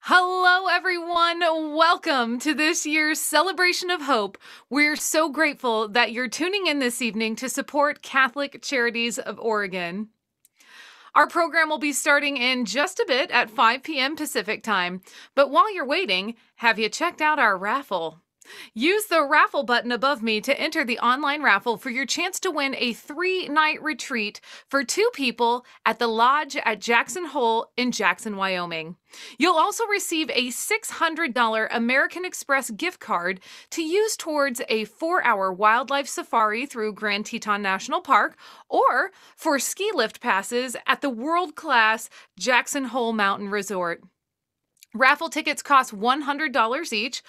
Hello, everyone. Welcome to this year's Celebration of Hope. We're so grateful that you're tuning in this evening to support Catholic Charities of Oregon. Our program will be starting in just a bit at 5 p.m. Pacific time. But while you're waiting, have you checked out our raffle? Use the raffle button above me to enter the online raffle for your chance to win a 3-night retreat for 2 people at the Lodge at Jackson Hole in Jackson, Wyoming. You'll also receive a $600 American Express gift card to use towards a 4-hour wildlife safari through Grand Teton National Park or for ski lift passes at the world-class Jackson Hole Mountain Resort. Raffle tickets cost $100 each.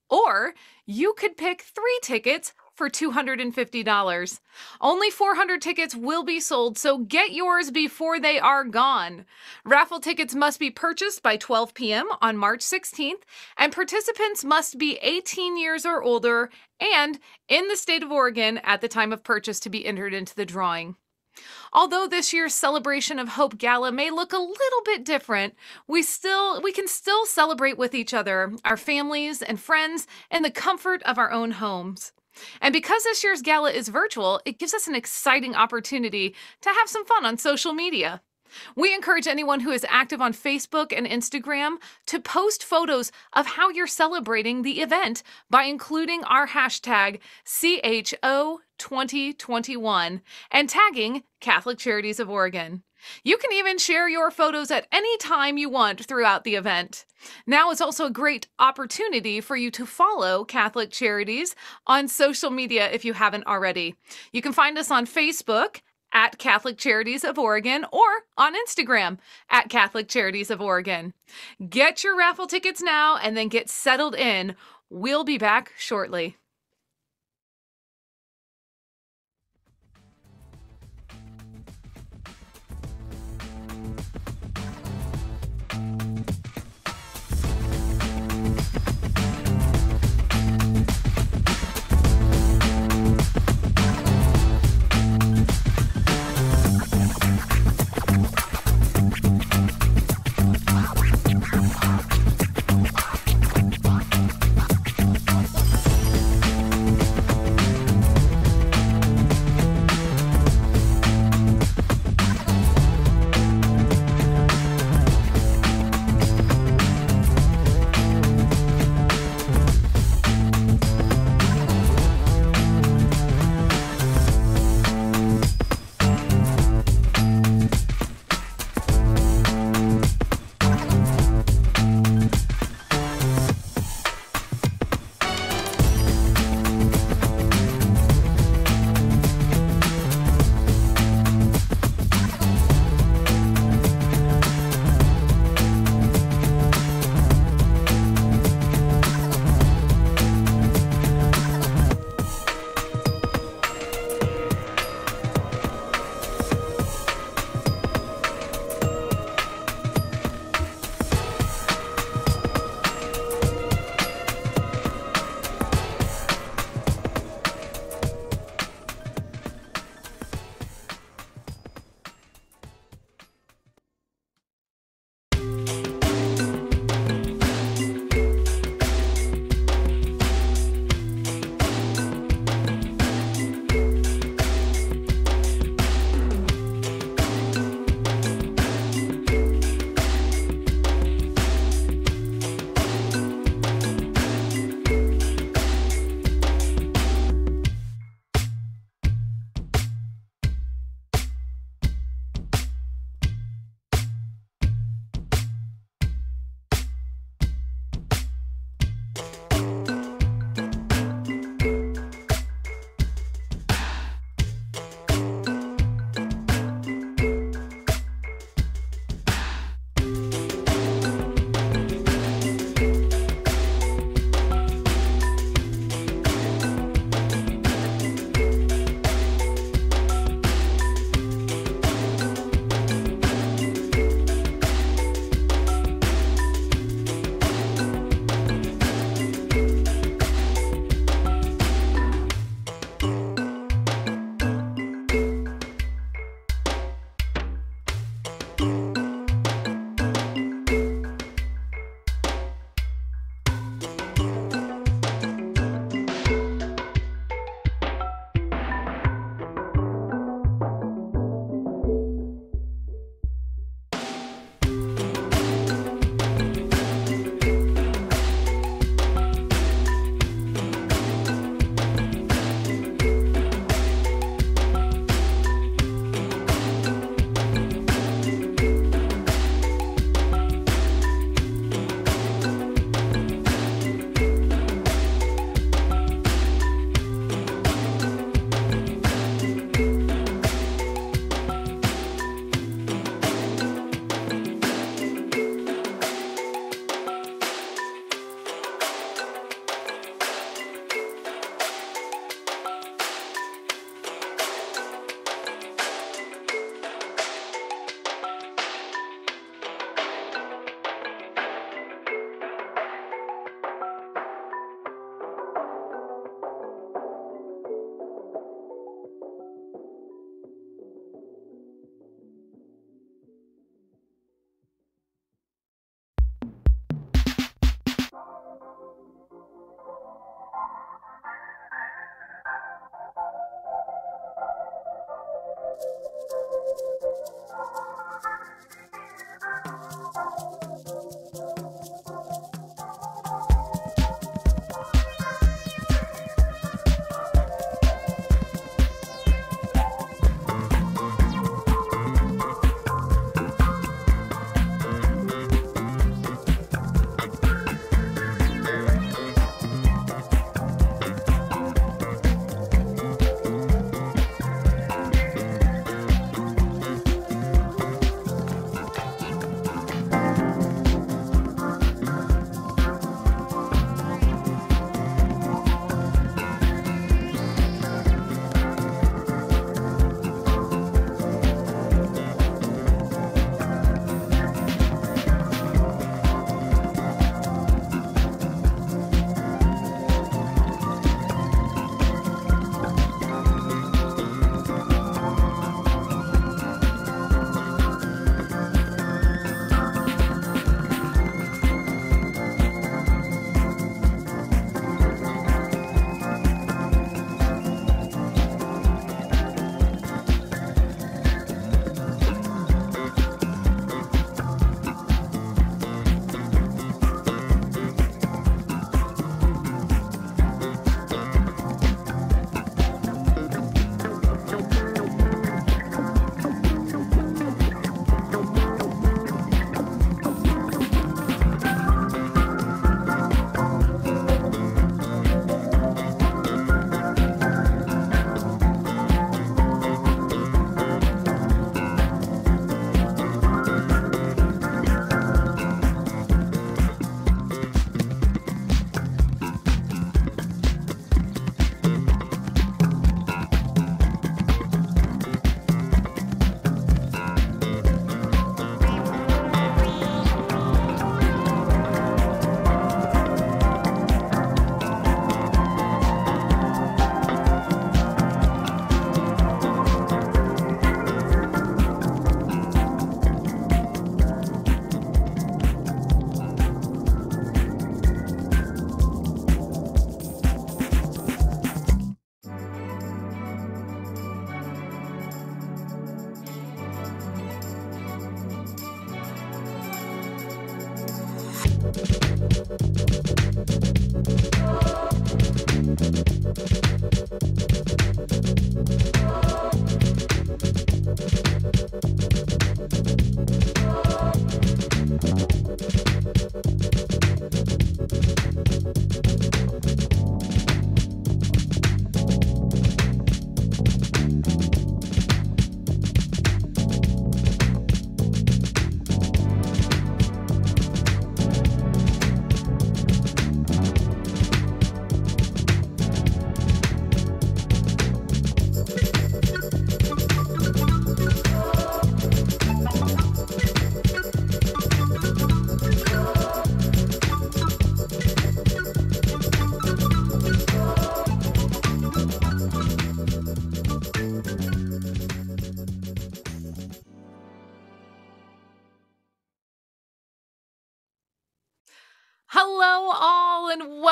Or you could pick 3 tickets for $250. Only 400 tickets will be sold, so get yours before they are gone. Raffle tickets must be purchased by 12 p.m. on March 16th, and participants must be 18 years or older and in the state of Oregon at the time of purchase to be entered into the drawing. Although this year's Celebration of Hope Gala may look a little bit different, we can still celebrate with each other, our families and friends, in the comfort of our own homes. And because this year's gala is virtual, it gives us an exciting opportunity to have some fun on social media. We encourage anyone who is active on Facebook and Instagram to post photos of how you're celebrating the event by including our hashtag CHO2021 and tagging Catholic Charities of Oregon. You can even share your photos at any time you want throughout the event. Now is also a great opportunity for you to follow Catholic Charities on social media if you haven't already. You can find us on Facebook at Catholic Charities of Oregon or on Instagram at Catholic Charities of Oregon. Get your raffle tickets now and then get settled in. We'll be back shortly.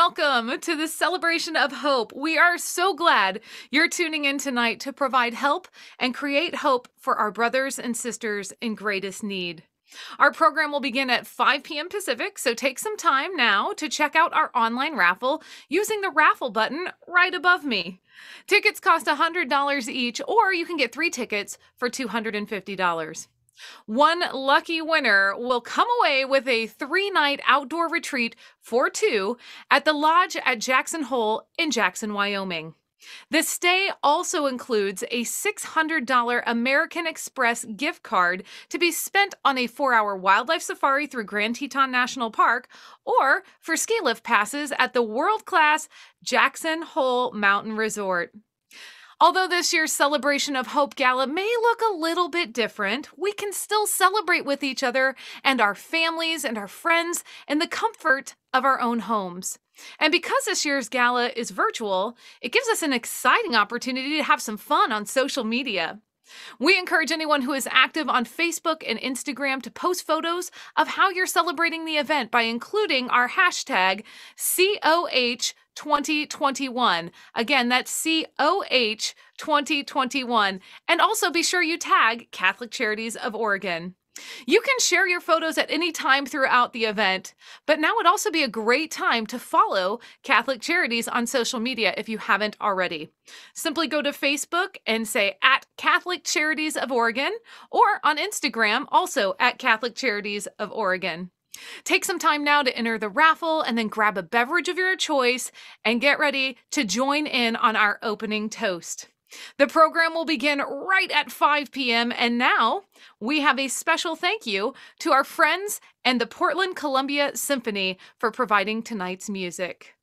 welcome to the Celebration of Hope. We are so glad you're tuning in tonight to provide help and create hope for our brothers and sisters in greatest need. Our program will begin at 5 p.m. Pacific, so take some time now to check out our online raffle using the raffle button right above me. Tickets cost $100 each, or you can get 3 tickets for $250. One lucky winner will come away with a 3-night outdoor retreat for 2 at the Lodge at Jackson Hole in Jackson, Wyoming. This stay also includes a $600 American Express gift card to be spent on a 4-hour wildlife safari through Grand Teton National Park or for ski lift passes at the world-class Jackson Hole Mountain Resort. Although this year's Celebration of Hope Gala may look a little bit different, we can still celebrate with each other and our families and our friends in the comfort of our own homes. And because this year's gala is virtual, it gives us an exciting opportunity to have some fun on social media. We encourage anyone who is active on Facebook and Instagram to post photos of how you're celebrating the event by including our hashtag COH2021. Again, that's COH2021. And also be sure you tag Catholic Charities of Oregon. You can share your photos at any time throughout the event, but now would also be a great time to follow Catholic Charities on social media if you haven't already. Simply go to Facebook and say at Catholic Charities of Oregon, or on Instagram, also at Catholic Charities of Oregon. Take some time now to enter the raffle and then grab a beverage of your choice and get ready to join in on our opening toast. The program will begin right at 5 p.m. and now we have a special thank you to our friends and the Portland Columbia Symphony for providing tonight's music.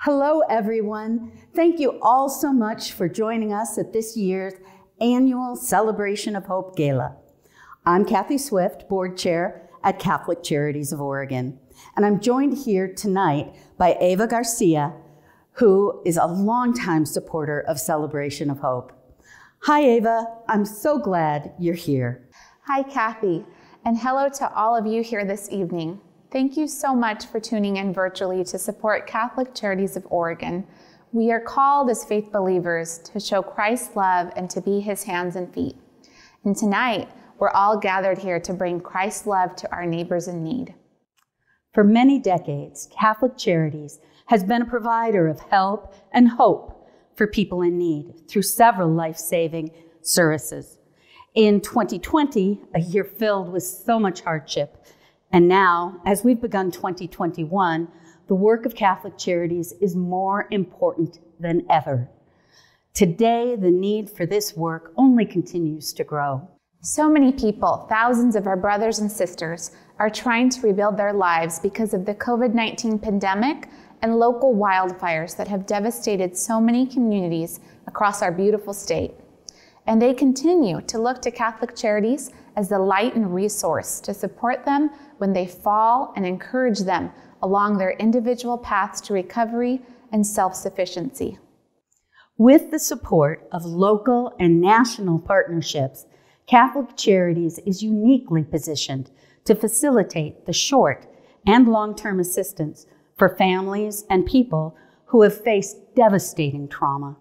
Hello, everyone. Thank you all so much for joining us at this year's annual Celebration of Hope Gala. I'm Kathy Swift, Board Chair at Catholic Charities of Oregon, and I'm joined here tonight by Eva Garcia, who is a longtime supporter of Celebration of Hope. Hi, Eva. I'm so glad you're here. Hi, Kathy, and hello to all of you here this evening. Thank you so much for tuning in virtually to support Catholic Charities of Oregon. We are called as faith believers to show Christ's love and to be his hands and feet. And tonight, we're all gathered here to bring Christ's love to our neighbors in need. For many decades, Catholic Charities has been a provider of help and hope for people in need through several life-saving services. In 2020, a year filled with so much hardship, and now, as we've begun 2021, the work of Catholic Charities is more important than ever. Today, the need for this work only continues to grow. So many people, thousands of our brothers and sisters, are trying to rebuild their lives because of the COVID-19 pandemic and local wildfires that have devastated so many communities across our beautiful state. And they continue to look to Catholic Charities as the light and resource to support them when they fall and encourage them along their individual paths to recovery and self-sufficiency. With the support of local and national partnerships, Catholic Charities is uniquely positioned to facilitate the short and long-term assistance for families and people who have faced devastating trauma.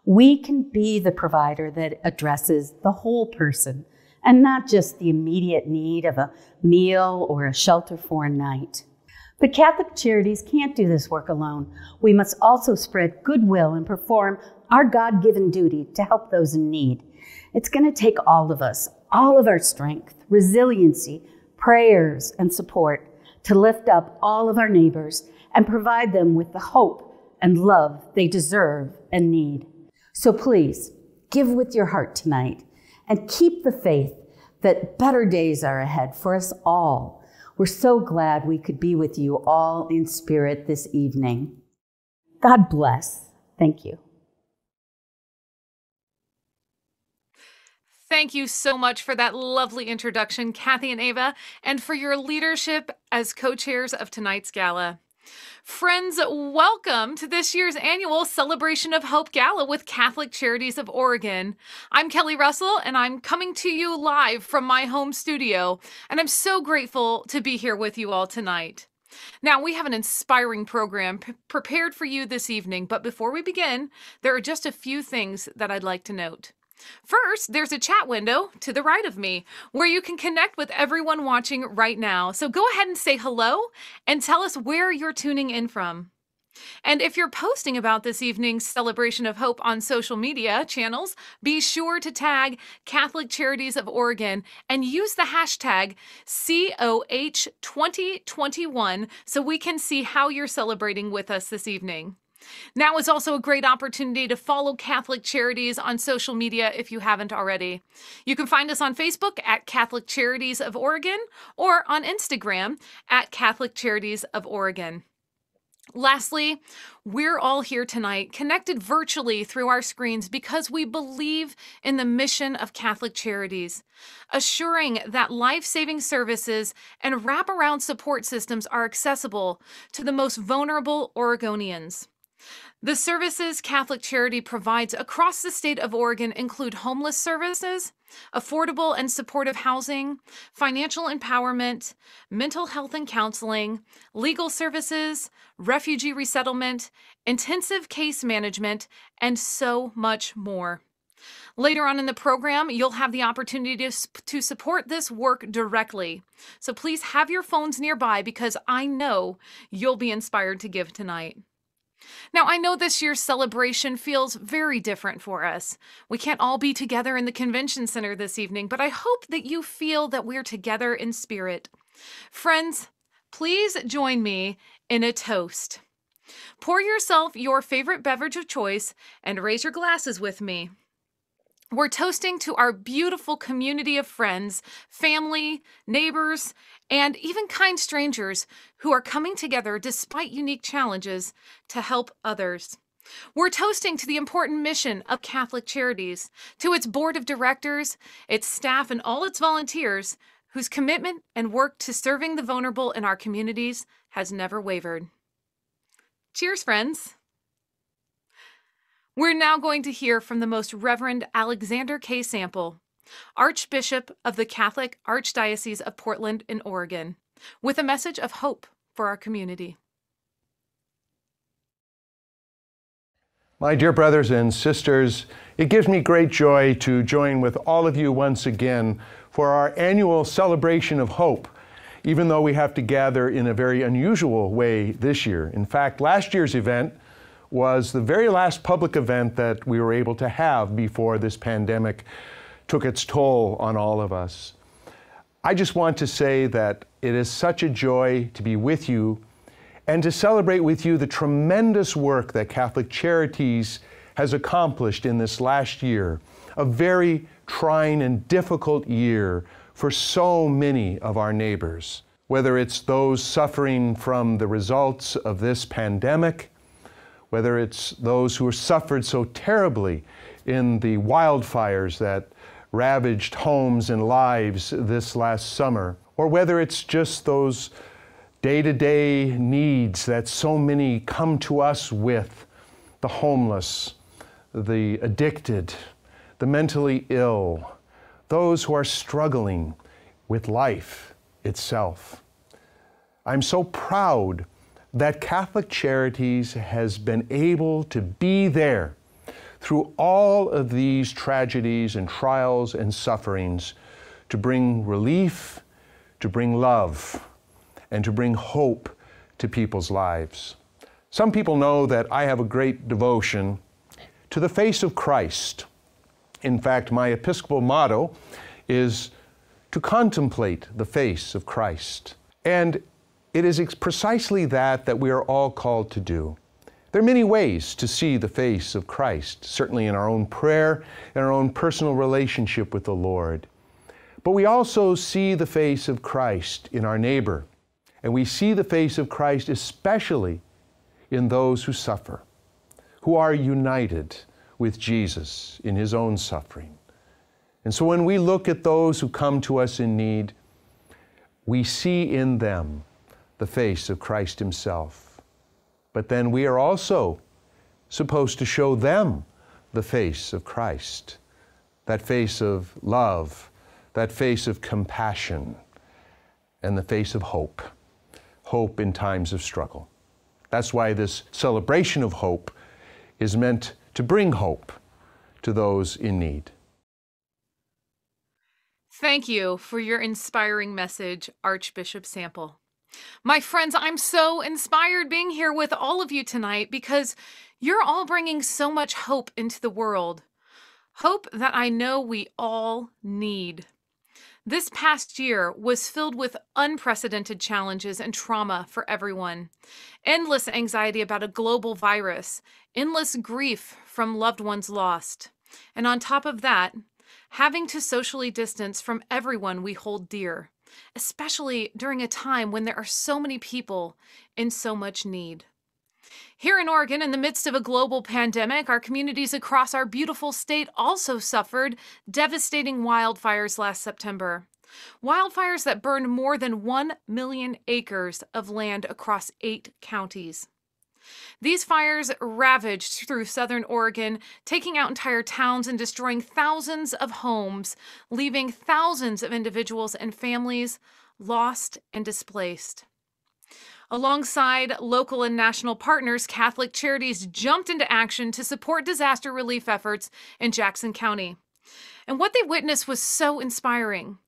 We can be the provider that addresses the whole person and not just the immediate need of a meal or a shelter for a night. But Catholic Charities can't do this work alone. We must also spread goodwill and perform our God-given duty to help those in need. It's going to take all of us, all of our strength, resiliency, prayers, and support to lift up all of our neighbors and provide them with the hope and love they deserve and need. So please, give with your heart tonight and keep the faith that better days are ahead for us all. We're so glad we could be with you all in spirit this evening. God bless. Thank you. Thank you so much for that lovely introduction, Kathy and Ava, and for your leadership as co-chairs of tonight's gala. Friends, welcome to this year's annual Celebration of Hope Gala with Catholic Charities of Oregon. I'm Kelly Russell, and I'm coming to you live from my home studio, and I'm so grateful to be here with you all tonight. Now, we have an inspiring program prepared for you this evening, but before we begin, there are just a few things that I'd like to note. First, there's a chat window to the right of me where you can connect with everyone watching right now. So go ahead and say hello and tell us where you're tuning in from. And if you're posting about this evening's Celebration of Hope on social media channels, be sure to tag Catholic Charities of Oregon and use the hashtag COH2021 so we can see how you're celebrating with us this evening. Now is also a great opportunity to follow Catholic Charities on social media if you haven't already. You can find us on Facebook at Catholic Charities of Oregon or on Instagram at Catholic Charities of Oregon. Lastly, we're all here tonight connected virtually through our screens because we believe in the mission of Catholic Charities, assuring that life-saving services and wraparound support systems are accessible to the most vulnerable Oregonians. The services Catholic Charity provides across the state of Oregon include homeless services, affordable and supportive housing, financial empowerment, mental health and counseling, legal services, refugee resettlement, intensive case management, and so much more. Later on in the program, you'll have the opportunity to support this work directly. So please have your phones nearby because I know you'll be inspired to give tonight. Now, I know this year's celebration feels very different for us. We can't all be together in the convention center this evening, but I hope that you feel that we're together in spirit. Friends, please join me in a toast. Pour yourself your favorite beverage of choice and raise your glasses with me. We're toasting to our beautiful community of friends, family, neighbors, and even kind strangers who are coming together despite unique challenges to help others. We're toasting to the important mission of Catholic Charities, to its board of directors, its staff, and all its volunteers whose commitment and work to serving the vulnerable in our communities has never wavered. Cheers, friends. We're now going to hear from the Most Reverend Alexander K. Sample, Archbishop of the Catholic Archdiocese of Portland in Oregon, with a message of hope for our community. My dear brothers and sisters, it gives me great joy to join with all of you once again for our annual celebration of hope, even though we have to gather in a very unusual way this year. In fact, last year's event was the very last public event that we were able to have before this pandemic took its toll on all of us. I just want to say that it is such a joy to be with you and to celebrate with you the tremendous work that Catholic Charities has accomplished in this last year, a very trying and difficult year for so many of our neighbors, whether it's those suffering from the results of this pandemic, whether it's those who suffered so terribly in the wildfires that ravaged homes and lives this last summer, or whether it's just those day-to-day needs that so many come to us with, the homeless, the addicted, the mentally ill, those who are struggling with life itself. I'm so proud that Catholic Charities has been able to be there through all of these tragedies and trials and sufferings to bring relief, to bring love, and to bring hope to people's lives. Some people know that I have a great devotion to the face of Christ. In fact, my Episcopal motto is to contemplate the face of Christ. And it is precisely that we are all called to do. There are many ways to see the face of Christ, certainly in our own prayer, in our own personal relationship with the Lord. But we also see the face of Christ in our neighbor, and we see the face of Christ especially in those who suffer, who are united with Jesus in his own suffering. And so when we look at those who come to us in need, we see in them the face of Christ himself. But then we are also supposed to show them the face of Christ, that face of love, that face of compassion, and the face of hope, hope in times of struggle. That's why this celebration of hope is meant to bring hope to those in need. Thank you for your inspiring message, Archbishop Sample. My friends, I'm so inspired being here with all of you tonight because you're all bringing so much hope into the world. Hope that I know we all need. This past year was filled with unprecedented challenges and trauma for everyone. Endless anxiety about a global virus, endless grief from loved ones lost. And on top of that, having to socially distance from everyone we hold dear, especially during a time when there are so many people in so much need. Here in Oregon, in the midst of a global pandemic, our communities across our beautiful state also suffered devastating wildfires last September. Wildfires that burned more than 1 million acres of land across 8 counties. These fires ravaged through southern Oregon, taking out entire towns and destroying thousands of homes, leaving thousands of individuals and families lost and displaced. Alongside local and national partners, Catholic Charities jumped into action to support disaster relief efforts in Jackson County. And what they witnessed was so inspiring.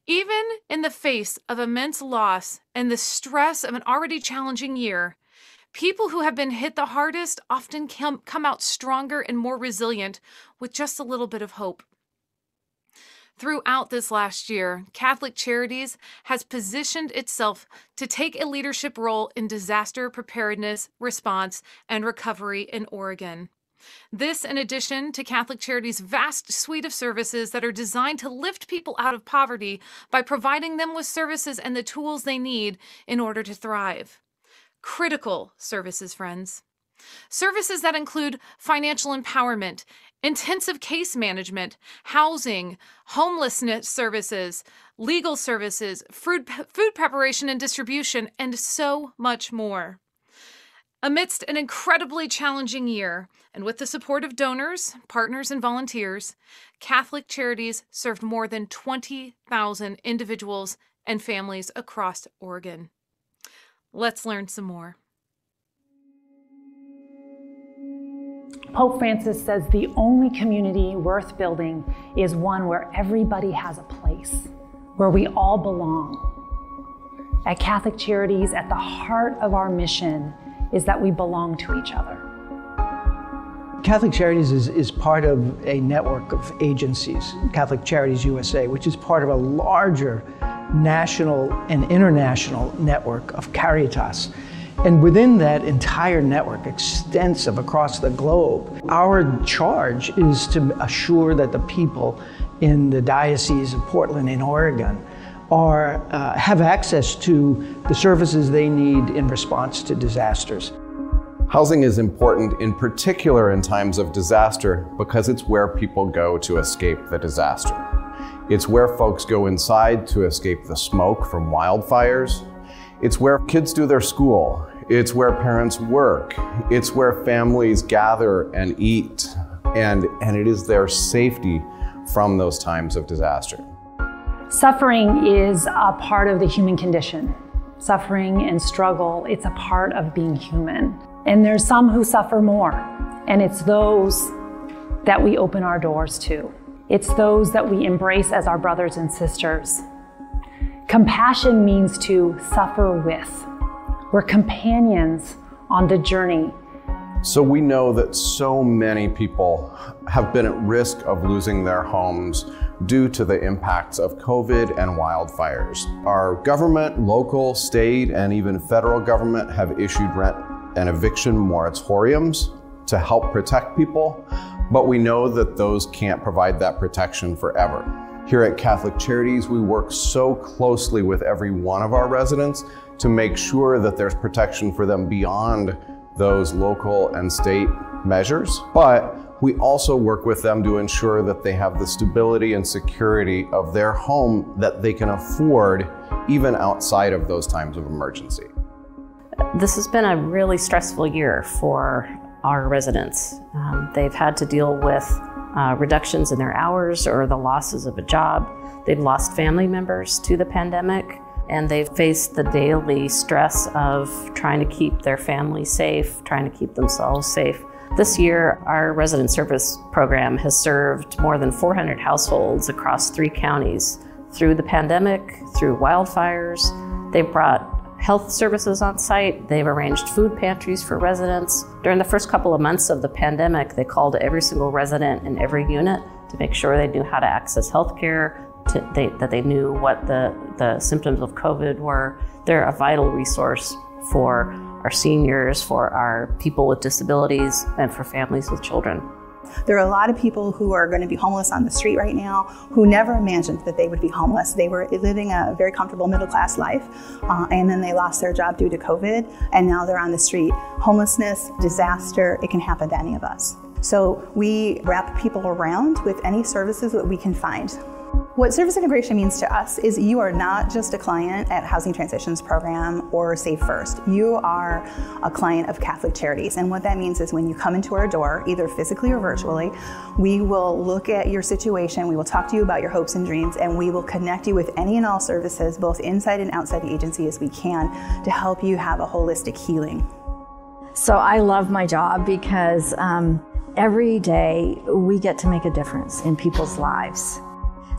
Even in the face of immense loss and the stress of an already challenging year, people who have been hit the hardest often come out stronger and more resilient with just a little bit of hope. Throughout this last year, Catholic Charities has positioned itself to take a leadership role in disaster preparedness, response, and recovery in Oregon. This, in addition to Catholic Charities' vast suite of services that are designed to lift people out of poverty by providing them with services and the tools they need in order to thrive. Critical services, friends. Services that include financial empowerment, intensive case management, housing, homelessness services, legal services, food preparation and distribution, and so much more. Amidst an incredibly challenging year, and with the support of donors, partners, and volunteers, Catholic Charities served more than 20,000 individuals and families across Oregon. Let's learn some more. Pope Francis says the only community worth building is one where everybody has a place, where we all belong. At Catholic Charities, at the heart of our mission is that we belong to each other. Catholic Charities is part of a network of agencies, Catholic Charities USA, which is part of a larger national and international network of Caritas. And within that entire network, extensive across the globe, our charge is to assure that the people in the Diocese of Portland in Oregon have access to the services they need in response to disasters. Housing is important in particular in times of disaster because it's where people go to escape the disaster. It's where folks go inside to escape the smoke from wildfires. It's where kids do their school. It's where parents work. It's where families gather and eat. And it is their safety from those times of disaster. Suffering is a part of the human condition. Suffering and struggle, it's a part of being human. And there's some who suffer more, and it's those that we open our doors to. It's those that we embrace as our brothers and sisters. Compassion means to suffer with. We're companions on the journey. So we know that so many people have been at risk of losing their homes due to the impacts of COVID and wildfires. Our government, local, state, and even federal government have issued rent and eviction moratoriums to help protect people, but we know that those can't provide that protection forever. Here at Catholic Charities, we work so closely with every one of our residents to make sure that there's protection for them beyond those local and state measures, but we also work with them to ensure that they have the stability and security of their home that they can afford even outside of those times of emergency. This has been a really stressful year for our residents. They've had to deal with reductions in their hours or the losses of a job. They've lost family members to the pandemic, and they've faced the daily stress of trying to keep their family safe, trying to keep themselves safe. This year, our resident service program has served more than 400 households across 3 counties through the pandemic, through wildfires. They've brought health services on site. They've arranged food pantries for residents. During the first couple of months of the pandemic, they called every single resident in every unit to make sure they knew how to access health care, that they knew what the symptoms of COVID were. They're a vital resource for our seniors, for our people with disabilities, and for families with children. There are a lot of people who are going to be homeless on the street right now who never imagined that they would be homeless. They were living a very comfortable middle-class life, and then they lost their job due to COVID, and now they're on the street. Homelessness, disaster, it can happen to any of us. So we wrap people around with any services that we can find. What service integration means to us is you are not just a client at Housing Transitions Program or Save First. You are a client of Catholic Charities. And what that means is when you come into our door, either physically or virtually, we will look at your situation, we will talk to you about your hopes and dreams, and we will connect you with any and all services, both inside and outside the agency as we can, to help you have a holistic healing. So I love my job because every day we get to make a difference in people's lives.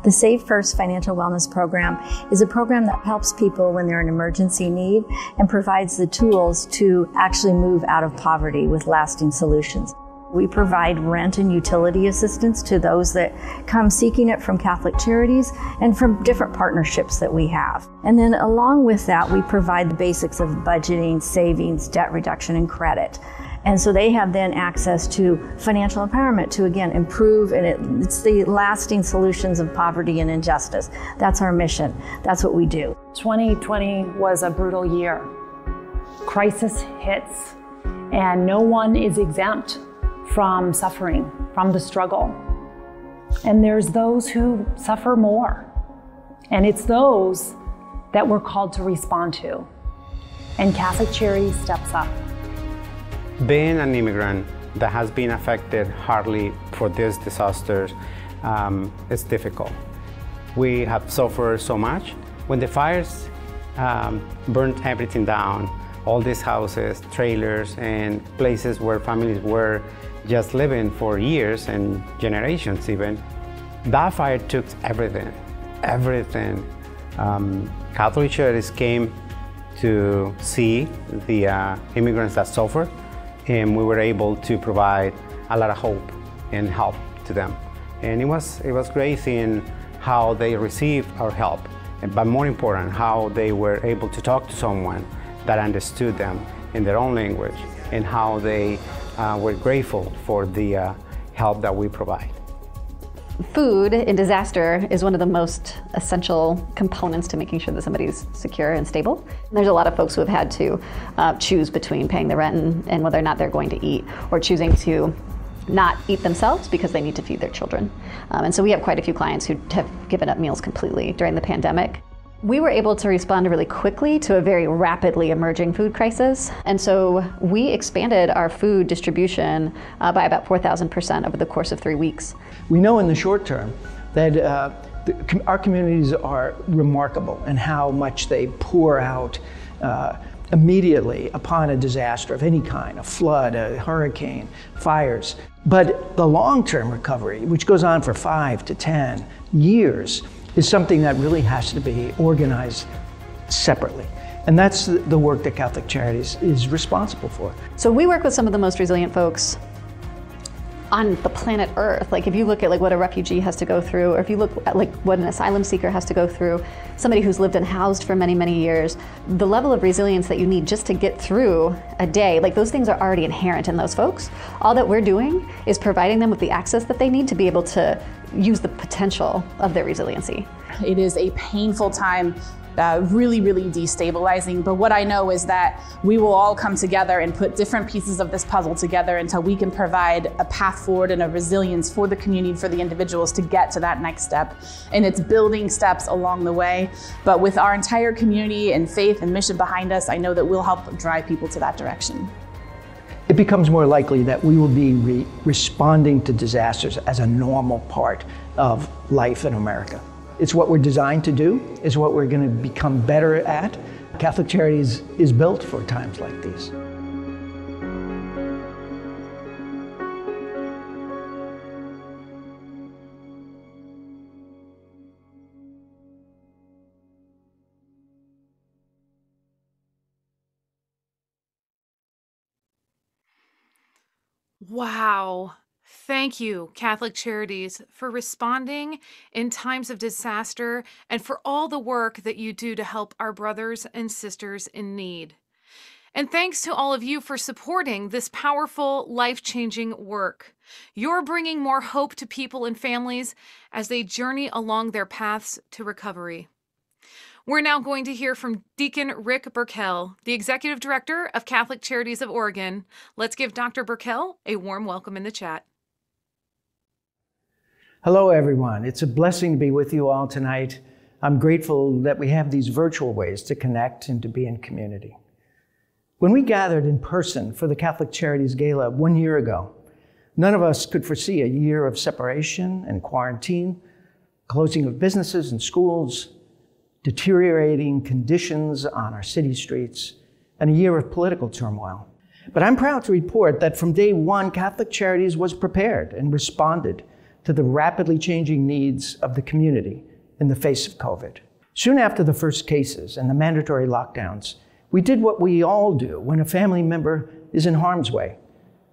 The Save First Financial Wellness Program is a program that helps people when they're in emergency need and provides the tools to actually move out of poverty with lasting solutions. We provide rent and utility assistance to those that come seeking it from Catholic Charities and from different partnerships that we have. And then along with that, we provide the basics of budgeting, savings, debt reduction, and credit. And so they have then access to financial empowerment to, again, improve, and it's the lasting solutions of poverty and injustice. That's our mission. That's what we do. 2020 was a brutal year. Crisis hits, and no one is exempt from suffering, from the struggle. And there's those who suffer more. And it's those that we're called to respond to. And Catholic Charities steps up. Being an immigrant that has been affected hardly for this disaster is difficult. We have suffered so much. When the fires burnt everything down, all these houses, trailers, and places where families were just living for years and generations even, that fire took everything, everything. Catholic Charities came to see the immigrants that suffered, and we were able to provide a lot of hope and help to them. And it was great seeing how they received our help, but more important, how they were able to talk to someone that understood them in their own language, and how they were grateful for the help that we provide. Food in disaster is one of the most essential components to making sure that somebody's secure and stable. There's a lot of folks who have had to choose between paying the rent and whether or not they're going to eat, or choosing to not eat themselves because they need to feed their children. And so we have quite a few clients who have given up meals completely during the pandemic. We were able to respond really quickly to a very rapidly emerging food crisis. And so we expanded our food distribution by about 4,000% over the course of 3 weeks. We know in the short term that our communities are remarkable in how much they pour out immediately upon a disaster of any kind, a flood, a hurricane, fires. But the long-term recovery, which goes on for 5 to 10 years, is something that really has to be organized separately. And that's the work that Catholic Charities is responsible for. So we work with some of the most resilient folks on the planet Earth. Like if you look at like what a refugee has to go through, or if you look at like what an asylum seeker has to go through, somebody who's lived unhoused for many, many years, the level of resilience that you need just to get through a day, like those things are already inherent in those folks. All that we're doing is providing them with the access that they need to be able to use the potential of their resiliency. It is a painful time, really, really destabilizing. But what I know is that we will all come together and put different pieces of this puzzle together until we can provide a path forward and a resilience for the community, for the individuals to get to that next step. And it's building steps along the way. But with our entire community and faith and mission behind us, I know that we'll help drive people to that direction. It becomes more likely that we will be responding to disasters as a normal part of life in America. It's what we're designed to do. It's what we're going to become better at. Catholic Charities is built for times like these. Wow. Thank you, Catholic Charities, for responding in times of disaster and for all the work that you do to help our brothers and sisters in need. And thanks to all of you for supporting this powerful, life-changing work. You're bringing more hope to people and families as they journey along their paths to recovery. We're now going to hear from Deacon Rick Burkell, the Executive Director of Catholic Charities of Oregon. Let's give Dr. Burkell a warm welcome in the chat. Hello, everyone. It's a blessing to be with you all tonight. I'm grateful that we have these virtual ways to connect and to be in community. When we gathered in person for the Catholic Charities Gala 1 year ago, none of us could foresee a year of separation and quarantine, closing of businesses and schools, deteriorating conditions on our city streets, and a year of political turmoil. But I'm proud to report that from day one, Catholic Charities was prepared and responded to the rapidly changing needs of the community in the face of COVID. Soon after the first cases and the mandatory lockdowns, we did what we all do when a family member is in harm's way.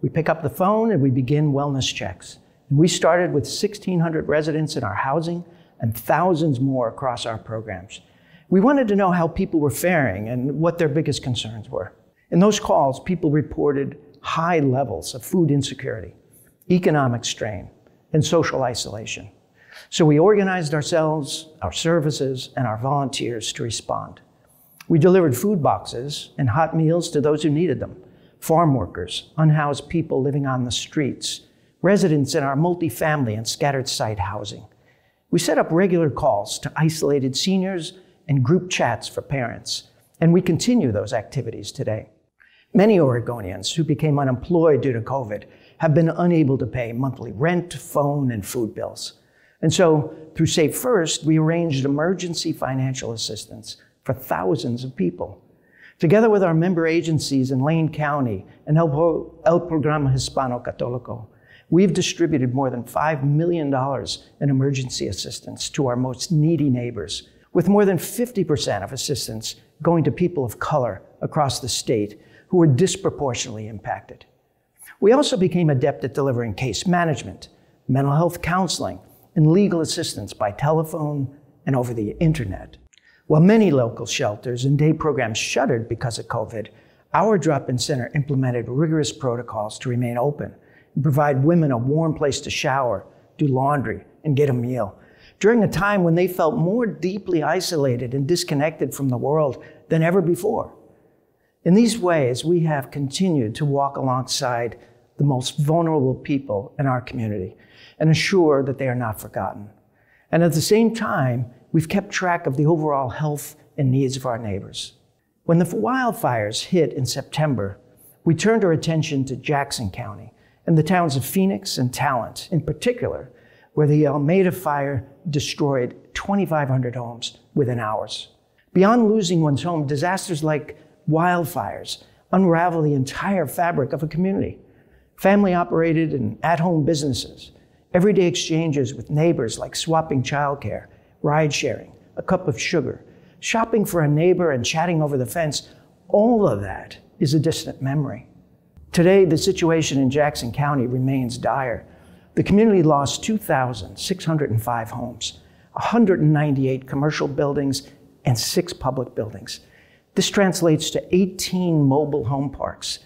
We pick up the phone and we begin wellness checks. And we started with 1,600 residents in our housing and thousands more across our programs. We wanted to know how people were faring and what their biggest concerns were. In those calls, people reported high levels of food insecurity, economic strain, and social isolation. So we organized ourselves, our services, and our volunteers to respond. We delivered food boxes and hot meals to those who needed them, farm workers, unhoused people living on the streets, residents in our multifamily and scattered site housing. We set up regular calls to isolated seniors and group chats for parents, and we continue those activities today. Many Oregonians who became unemployed due to COVID have been unable to pay monthly rent, phone, and food bills. And so, through Save First, we arranged emergency financial assistance for thousands of people. Together with our member agencies in Lane County and El Programa Hispano Católico, we've distributed more than $5 million in emergency assistance to our most needy neighbors, with more than 50% of assistance going to people of color across the state who were disproportionately impacted. We also became adept at delivering case management, mental health counseling, and legal assistance by telephone and over the internet. While many local shelters and day programs shuttered because of COVID, our drop-in center implemented rigorous protocols to remain open and provide women a warm place to shower, do laundry, and get a meal, during a time when they felt more deeply isolated and disconnected from the world than ever before. In these ways, we have continued to walk alongside the most vulnerable people in our community and assure that they are not forgotten. And at the same time, we've kept track of the overall health and needs of our neighbors. When the wildfires hit in September, we turned our attention to Jackson County and the towns of Phoenix and Talent, in particular, where the Almeda fire destroyed 2,500 homes within hours. Beyond losing one's home, disasters like wildfires unravel the entire fabric of a community. Family-operated and at-home businesses, everyday exchanges with neighbors like swapping childcare, ride-sharing, a cup of sugar, shopping for a neighbor and chatting over the fence, all of that is a distant memory. Today, the situation in Jackson County remains dire. The community lost 2,605 homes, 198 commercial buildings, and 6 public buildings. This translates to 18 mobile home parks,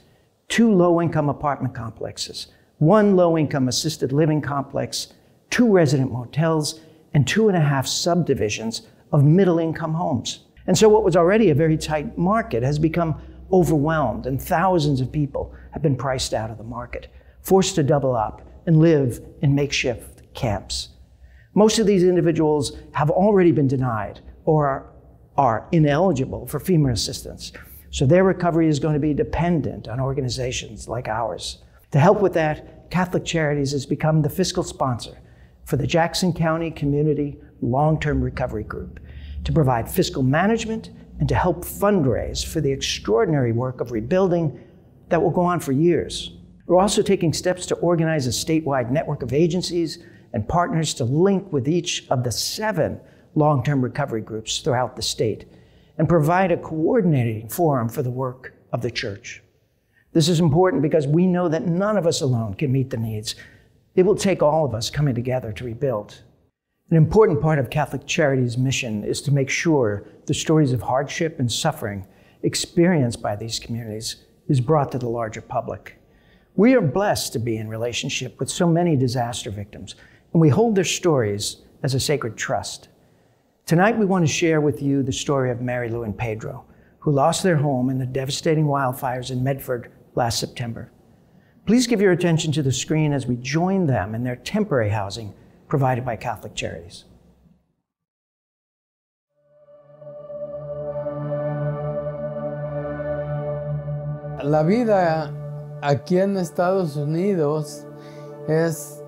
2 low-income apartment complexes, 1 low-income assisted living complex, 2 resident motels, and 2.5 subdivisions of middle-income homes. And so what was already a very tight market has become overwhelmed, and thousands of people have been priced out of the market, forced to double up and live in makeshift camps. Most of these individuals have already been denied or are ineligible for FEMA assistance, so their recovery is going to be dependent on organizations like ours. To help with that, Catholic Charities has become the fiscal sponsor for the Jackson County Community Long-Term Recovery Group to provide fiscal management and to help fundraise for the extraordinary work of rebuilding that will go on for years. We're also taking steps to organize a statewide network of agencies and partners to link with each of the 7 long-term recovery groups throughout the state and provide a coordinating forum for the work of the church. This is important because we know that none of us alone can meet the needs. It will take all of us coming together to rebuild. An important part of Catholic Charities' mission is to make sure the stories of hardship and suffering experienced by these communities is brought to the larger public. We are blessed to be in relationship with so many disaster victims, and we hold their stories as a sacred trust. Tonight, we want to share with you the story of Mary Lou and Pedro, who lost their home in the devastating wildfires in Medford last September. Please give your attention to the screen as we join them in their temporary housing provided by Catholic Charities. La vida aquí en Estados Unidos es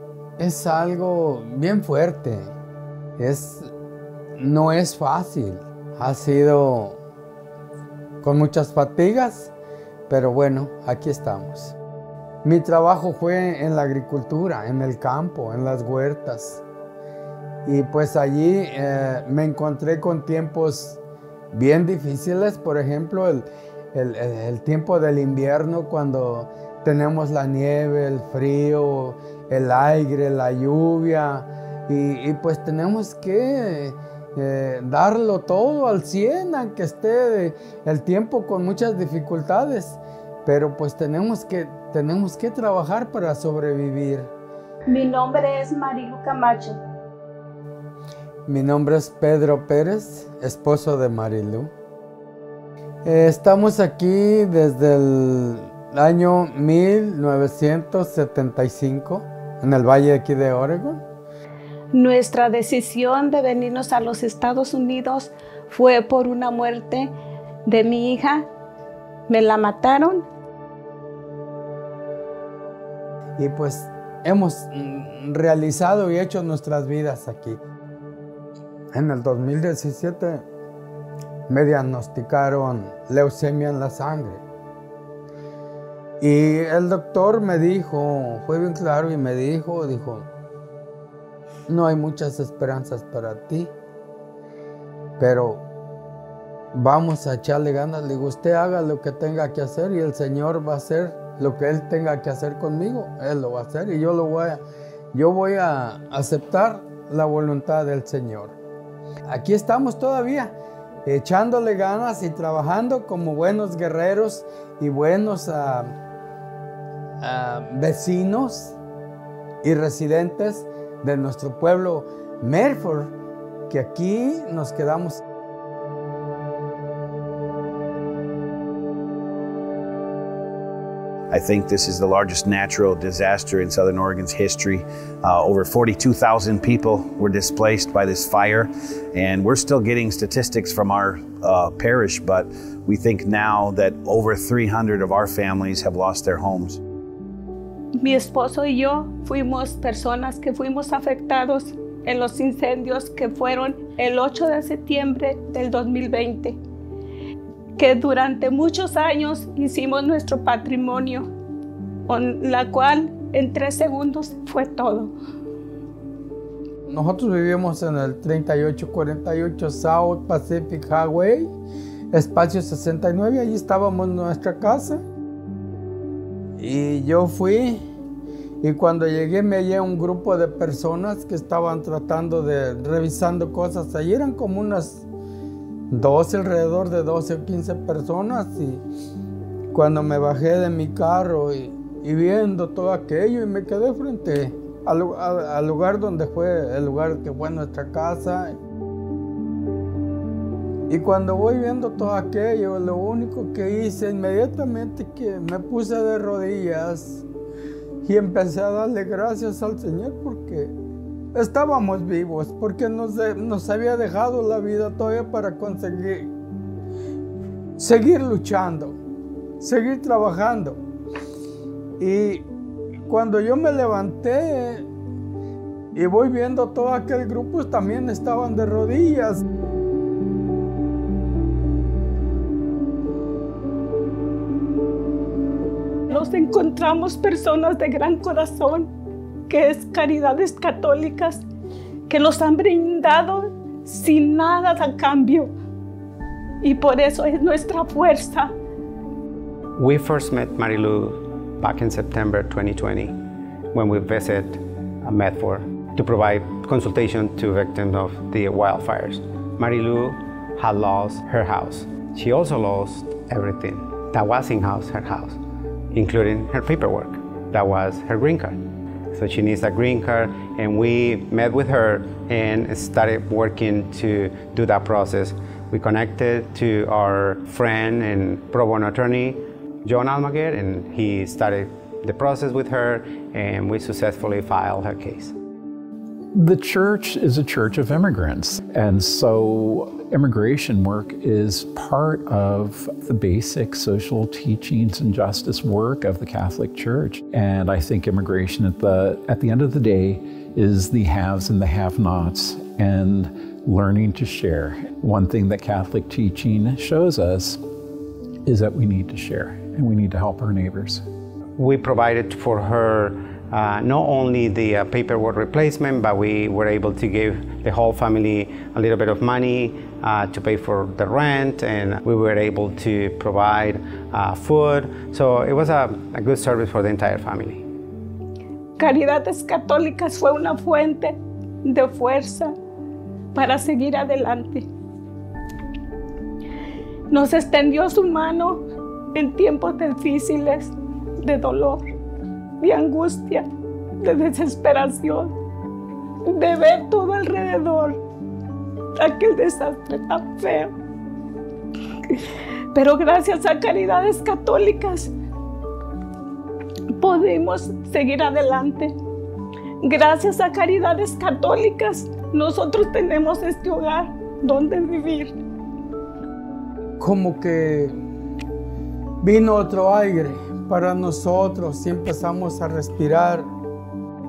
algo bien fuerte. No es fácil. Ha sido con muchas fatigas, pero bueno, aquí estamos. Mi trabajo fue en la agricultura, en el campo, en las huertas. Y pues allí me encontré con tiempos bien difíciles, por ejemplo, el tiempo del invierno, cuando tenemos la nieve, el frío, el aire, la lluvia, y pues tenemos que darlo todo al 100, aunque esté el tiempo con muchas dificultades. pero pues tenemos que trabajar para sobrevivir. Mi nombre es Marilu Camacho. Mi nombre es Pedro Pérez, esposo de Marilu. Estamos aquí desde el año 1975 en el valle aquí de Oregon. Nuestra decisión de venirnos a los Estados Unidos fue por una muerte de mi hija. Me la mataron. Y pues hemos realizado y hecho nuestras vidas aquí. En el 2017 me diagnosticaron leucemia en la sangre. Y el doctor me dijo, fue bien claro y me dijo, no hay muchas esperanzas para ti, pero vamos a echarle ganas. Le digo, usted haga lo que tenga que hacer y el Señor va a hacer lo que Él tenga que hacer conmigo. Él lo va a hacer y yo voy a aceptar la voluntad del Señor. Aquí estamos todavía, echándole ganas y trabajando como buenos guerreros y buenos vecinos y residentes de nuestro pueblo Medford, que aquí nos quedamos. I think this is the largest natural disaster in Southern Oregon's history. Over 42,000 people were displaced by this fire, and we're still getting statistics from our parish, but we think now that over 300 of our families have lost their homes. Mi esposo y yo fuimos personas que fuimos afectados en los incendios que fueron el 8 de septiembre del 2020, que durante muchos años hicimos nuestro patrimonio, con la cual en 3 segundos fue todo. Nosotros vivimos en el 3848 South Pacific Highway, espacio 69, allí estábamos en nuestra casa. Y yo fui, y cuando llegué me hallé un grupo de personas que estaban revisando cosas. Allí eran como unas 12, alrededor de 12 o 15 personas. Y cuando me bajé de mi carro y viendo todo aquello, y me quedé frente al lugar donde fue el lugar que fue nuestra casa. Y cuando voy viendo todo aquello, lo único que hice inmediatamente que me puse de rodillas y empecé a darle gracias al Señor porque estábamos vivos, porque nos había dejado la vida todavía para conseguir seguir luchando, seguir trabajando. Y cuando yo me levanté y voy viendo todo aquel grupo, también estaban de rodillas. Nos encontramos personas de gran corazón, que es Caridades Católicas, que nos han brindado sin nada a cambio. Y por eso es nuestra fuerza. We first met Marilu back in September 2020 when we visited Medford to provide consultation to victims of the wildfires. Marilu had lost her house. She also lost everything that was in her house, including her paperwork. That was her green card. So she needs a green card, and we met with her and started working to do that process. We connected to our friend and pro bono attorney, John Almaguer, and he started the process with her, and we successfully filed her case. The church is a church of immigrants, and so immigration work is part of the basic social teachings and justice work of the Catholic Church. And I think immigration at the end of the day is the haves and the have-nots and learning to share. One thing that Catholic teaching shows us is that we need to share and we need to help our neighbors. We provided for her not only the paperwork replacement, but we were able to give the whole family a little bit of money to pay for the rent, and we were able to provide food. So it was a good service for the entire family. Caridades Católicas fue una fuente de fuerza para seguir adelante. Nos extendió su mano en tiempos difíciles, de dolor, de angustia, de desesperación, de ver todo alrededor aquel desastre tan feo. Pero gracias a Caridades Católicas podemos seguir adelante. Gracias a Caridades Católicas nosotros tenemos este hogar donde vivir. Como que vino otro aire para nosotros y empezamos a respirar,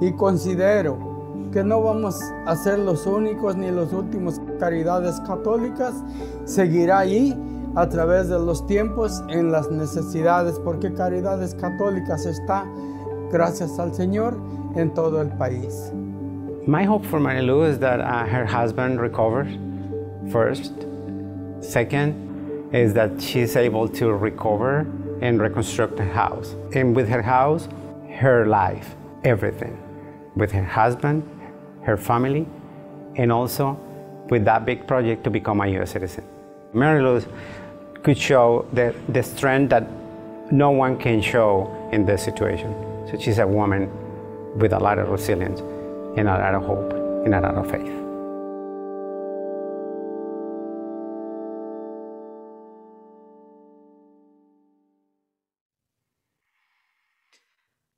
y considero que no vamos a ser los únicos ni los últimos. Caridades Católicas seguirá ahí a través de los tiempos en las necesidades, porque Caridades Católicas está, gracias al Señor, en todo el país. My hope for Marilu is that her husband recovers first. Second is that she's able to recover and reconstruct her house. And with her house, her life, everything. With her husband, her family, and also with that big project to become a U.S. citizen. Marilu could show the strength that no one can show in this situation. So she's a woman with a lot of resilience and a lot of hope and a lot of faith.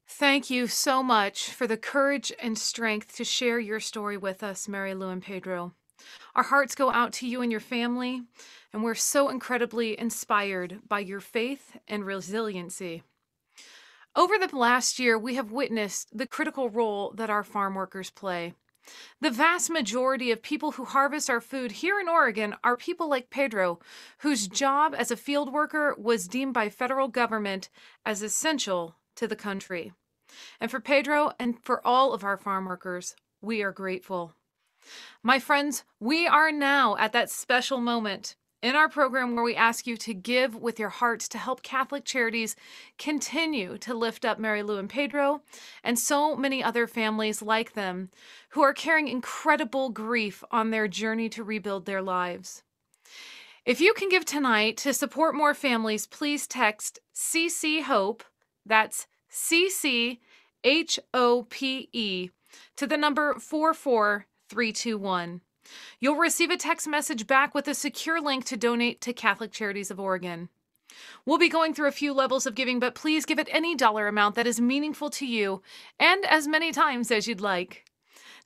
Thank you so much for the courage and strength to share your story with us, Marilu and Pedro. Our hearts go out to you and your family, and we're so incredibly inspired by your faith and resiliency. Over the last year, we have witnessed the critical role that our farm workers play. The vast majority of people who harvest our food here in Oregon are people like Pedro, whose job as a field worker was deemed by federal government as essential to the country. And for Pedro and for all of our farm workers, we are grateful. My friends, we are now at that special moment in our program where we ask you to give with your hearts to help Catholic Charities continue to lift up Marilu and Pedro and so many other families like them who are carrying incredible grief on their journey to rebuild their lives. If you can give tonight to support more families, please text CC Hope, that's CC HOPE, to the number 44321. You'll receive a text message back with a secure link to donate to Catholic Charities of Oregon. We'll be going through a few levels of giving, but please give it any dollar amount that is meaningful to you and as many times as you'd like.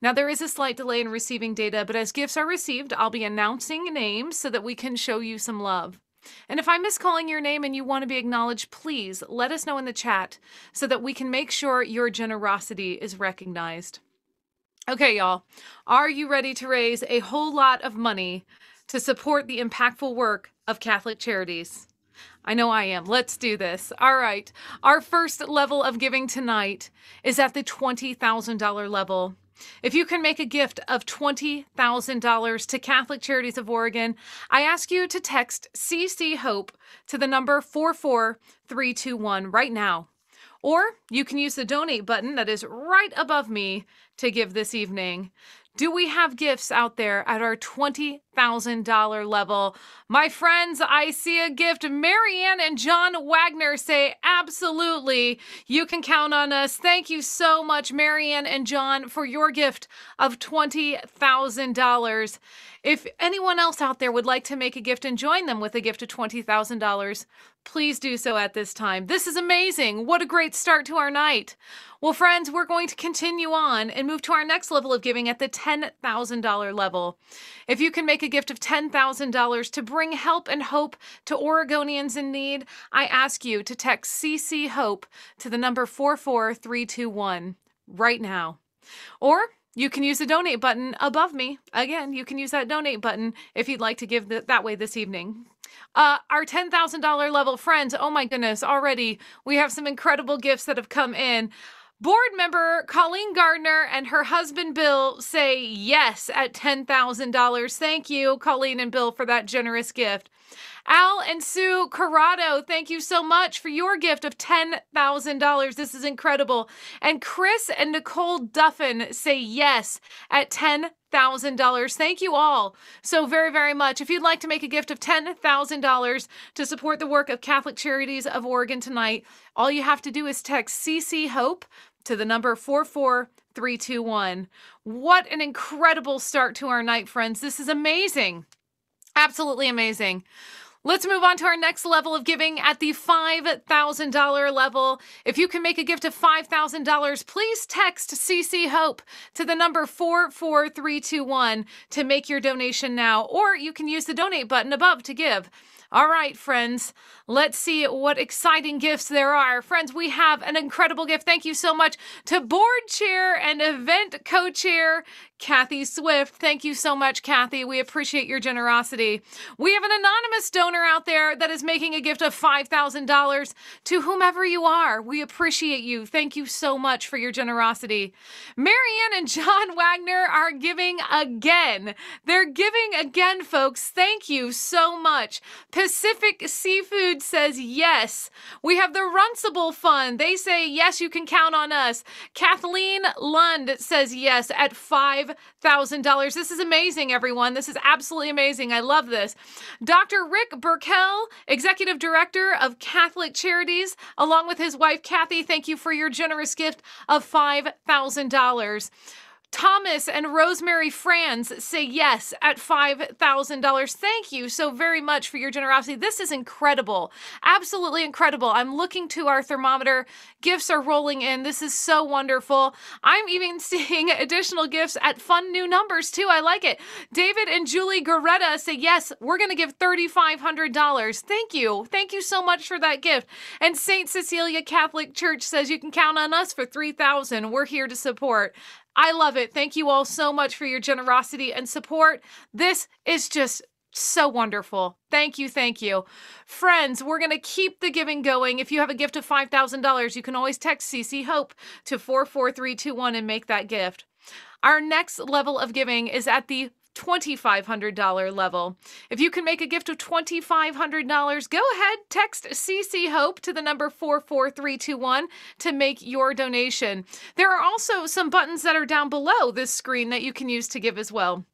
Now, there is a slight delay in receiving data, but as gifts are received, I'll be announcing names so that we can show you some love. And if I'm miscalling your name and you want to be acknowledged, please let us know in the chat so that we can make sure your generosity is recognized. Okay, y'all, are you ready to raise a whole lot of money to support the impactful work of Catholic Charities? I know I am. Let's do this. All right. Our first level of giving tonight is at the $20,000 level. If you can make a gift of $20,000 to Catholic Charities of Oregon, I ask you to text CC Hope to the number 44321 right now. Or you can use the donate button that is right above me to give this evening. Do we have gifts out there at our $20,000 level? My friends, I see a gift. Marianne and John Wagner say absolutely. You can count on us. Thank you so much, Marianne and John, for your gift of $20,000. If anyone else out there would like to make a gift and join them with a gift of $20,000, please do so at this time. This is amazing. What a great start to our night. Well, friends, we're going to continue on and move to our next level of giving at the $10,000 level. If you can make a gift of $10,000 to bring help and hope to Oregonians in need, I ask you to text CC Hope to the number 44321 right now. Or you can use the donate button above me. Again, you can use that donate button if you'd like to give that way this evening. Our $10,000 level friends, oh my goodness, already we have some incredible gifts that have come in. Board member Colleen Gardner and her husband Bill say yes at $10,000. Thank you, Colleen and Bill, for that generous gift. Al and Sue Corrado, thank you so much for your gift of $10,000. This is incredible. And Chris and Nicole Duffin say yes at $10,000. Thank you all so very, very much. If you'd like to make a gift of $10,000 to support the work of Catholic Charities of Oregon tonight, all you have to do is text CC Hope to the number 44321. What an incredible start to our night, friends. This is amazing. Absolutely amazing. Let's move on to our next level of giving at the $5,000 level. If you can make a gift of $5,000, please text CC Hope to the number 44321 to make your donation now, or you can use the donate button above to give. All right, friends, let's see what exciting gifts there are. Friends, we have an incredible gift. Thank you so much to board chair and event co-chair, Kathy Swift. Thank you so much, Kathy. We appreciate your generosity. We have an anonymous donor out there that is making a gift of $5,000 to whomever you are. We appreciate you. Thank you so much for your generosity. Marianne and John Wagner are giving again. They're giving again, folks. Thank you so much. Pacific Seafood says yes. We have the Runcible Fund. They say yes, you can count on us. Kathleen Lund says yes at $5,000. This is amazing, everyone. This is absolutely amazing. I love this. Dr. Rick Burkell, Executive Director of Catholic Charities, along with his wife, Kathy, thank you for your generous gift of $5,000. Thomas and Rosemary Franz say yes at $5,000. Thank you so very much for your generosity. This is incredible. Absolutely incredible. I'm looking to our thermometer. Gifts are rolling in. This is so wonderful. I'm even seeing additional gifts at fun new numbers too. I like it. David and Julie Goretta say yes, we're going to give $3,500. Thank you. Thank you so much for that gift. And St. Cecilia Catholic Church says you can count on us for $3,000. We're here to support. I love it. Thank you all so much for your generosity and support. This is just so wonderful. Thank you. Thank you. Friends, we're going to keep the giving going. If you have a gift of $5,000, you can always text CC Hope to 44321 and make that gift. Our next level of giving is at the $2,500 level. If you can make a gift of $2,500, go ahead, text CC Hope to the number 44321 to make your donation. There are also some buttons that are down below this screen that you can use to give as well.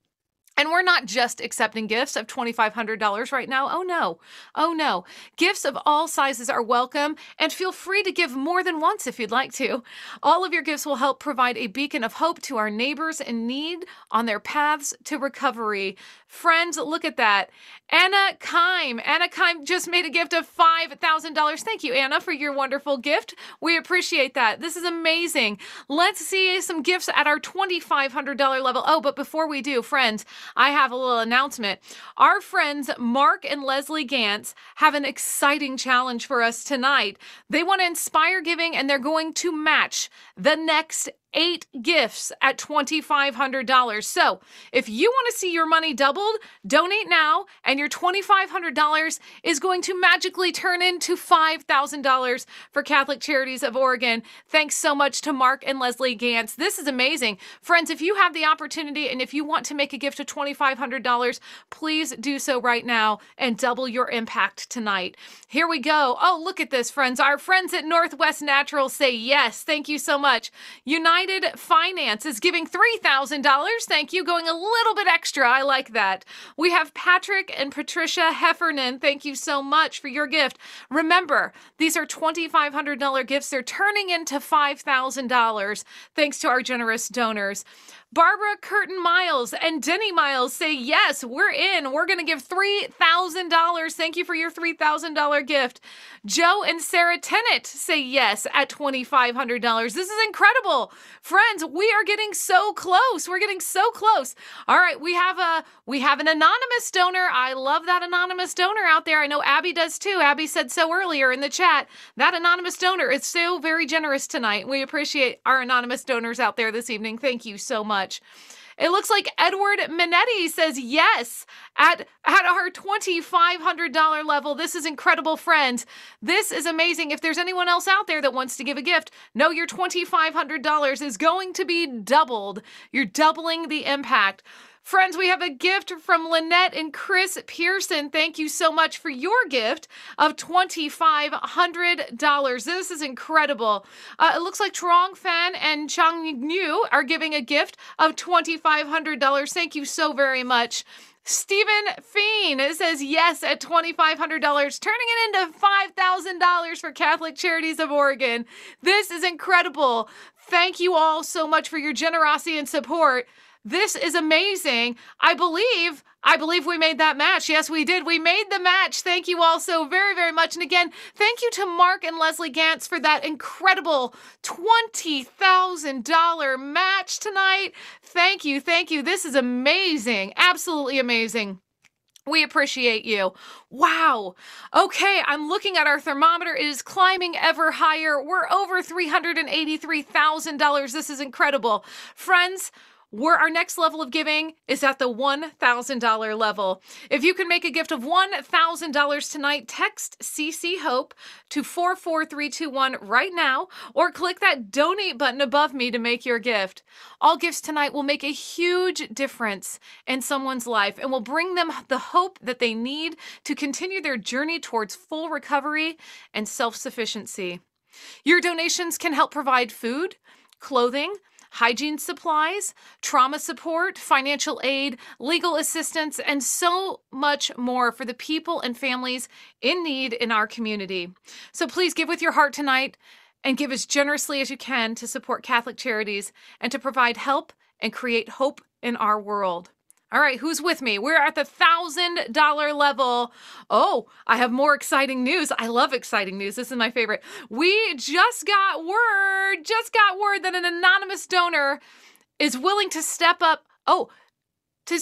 And we're not just accepting gifts of $2,500 right now. Oh no. Oh no. Gifts of all sizes are welcome, and feel free to give more than once if you'd like to. All of your gifts will help provide a beacon of hope to our neighbors in need on their paths to recovery. Friends, look at that. Anna Kime. Anna Kime just made a gift of $5,000. Thank you, Anna, for your wonderful gift. We appreciate that. This is amazing. Let's see some gifts at our $2,500 level. Oh, but before we do, friends, I have a little announcement. Our friends Mark and Leslie Gantz have an exciting challenge for us tonight. They want to inspire giving, and they're going to match the next 8 gifts at $2,500. So if you want to see your money doubled, donate now, and your $2,500 is going to magically turn into $5,000 for Catholic Charities of Oregon. Thanks so much to Mark and Leslie Gantz. This is amazing. Friends, if you have the opportunity and if you want to make a gift of $2,500, please do so right now and double your impact tonight. Here we go. Oh, look at this, friends. Our friends at Northwest Natural say yes. Thank you so much. United Finance is giving $3,000. Thank you. Going a little bit extra. I like that. We have Patrick and Patricia Heffernan. Thank you so much for your gift. Remember, these are $2,500 gifts. They're turning into $5,000 thanks to our generous donors. Barbara Curtin Miles and Denny Miles say, yes, we're in. We're going to give $3,000. Thank you for your $3,000 gift. Joe and Sarah Tennant say yes at $2,500. This is incredible. Friends, we are getting so close. We're getting so close. All right, we have an anonymous donor. I love that anonymous donor out there. I know Abby does too. Abby said so earlier in the chat. That anonymous donor is so very generous tonight. We appreciate our anonymous donors out there this evening. Thank you so much. It looks like Edward Minetti says yes at our $2,500 level. This is incredible, friends. This is amazing. If there's anyone else out there that wants to give a gift, know your $2,500 is going to be doubled. You're doubling the impact. Friends, we have a gift from Lynette and Chris Pearson. Thank you so much for your gift of $2,500. This is incredible. It looks like Trong Fan and Chang Nhu are giving a gift of $2,500. Thank you so very much. Stephen Feen says yes at $2,500, turning it into $5,000 for Catholic Charities of Oregon. This is incredible. Thank you all so much for your generosity and support. This is amazing. I believe we made that match. Yes, we did. We made the match. Thank you all so very, very much. And again, thank you to Mark and Leslie Gantz for that incredible $20,000 match tonight. Thank you. Thank you. This is amazing. Absolutely amazing. We appreciate you. Wow. Okay, I'm looking at our thermometer. It is climbing ever higher. We're over $383,000. This is incredible. Friends, our next level of giving is at the $1,000 level. If you can make a gift of $1,000 tonight, text CC Hope to 44321 right now, or click that donate button above me to make your gift. All gifts tonight will make a huge difference in someone's life and will bring them the hope that they need to continue their journey towards full recovery and self-sufficiency. Your donations can help provide food, clothing, hygiene supplies, trauma support, financial aid, legal assistance, and so much more for the people and families in need in our community. So please give with your heart tonight and give as generously as you can to support Catholic Charities and to provide help and create hope in our world. All right, who's with me? We're at the $1,000 level. Oh, I have more exciting news. I love exciting news. This is my favorite. We just got word that an anonymous donor is willing to step up. To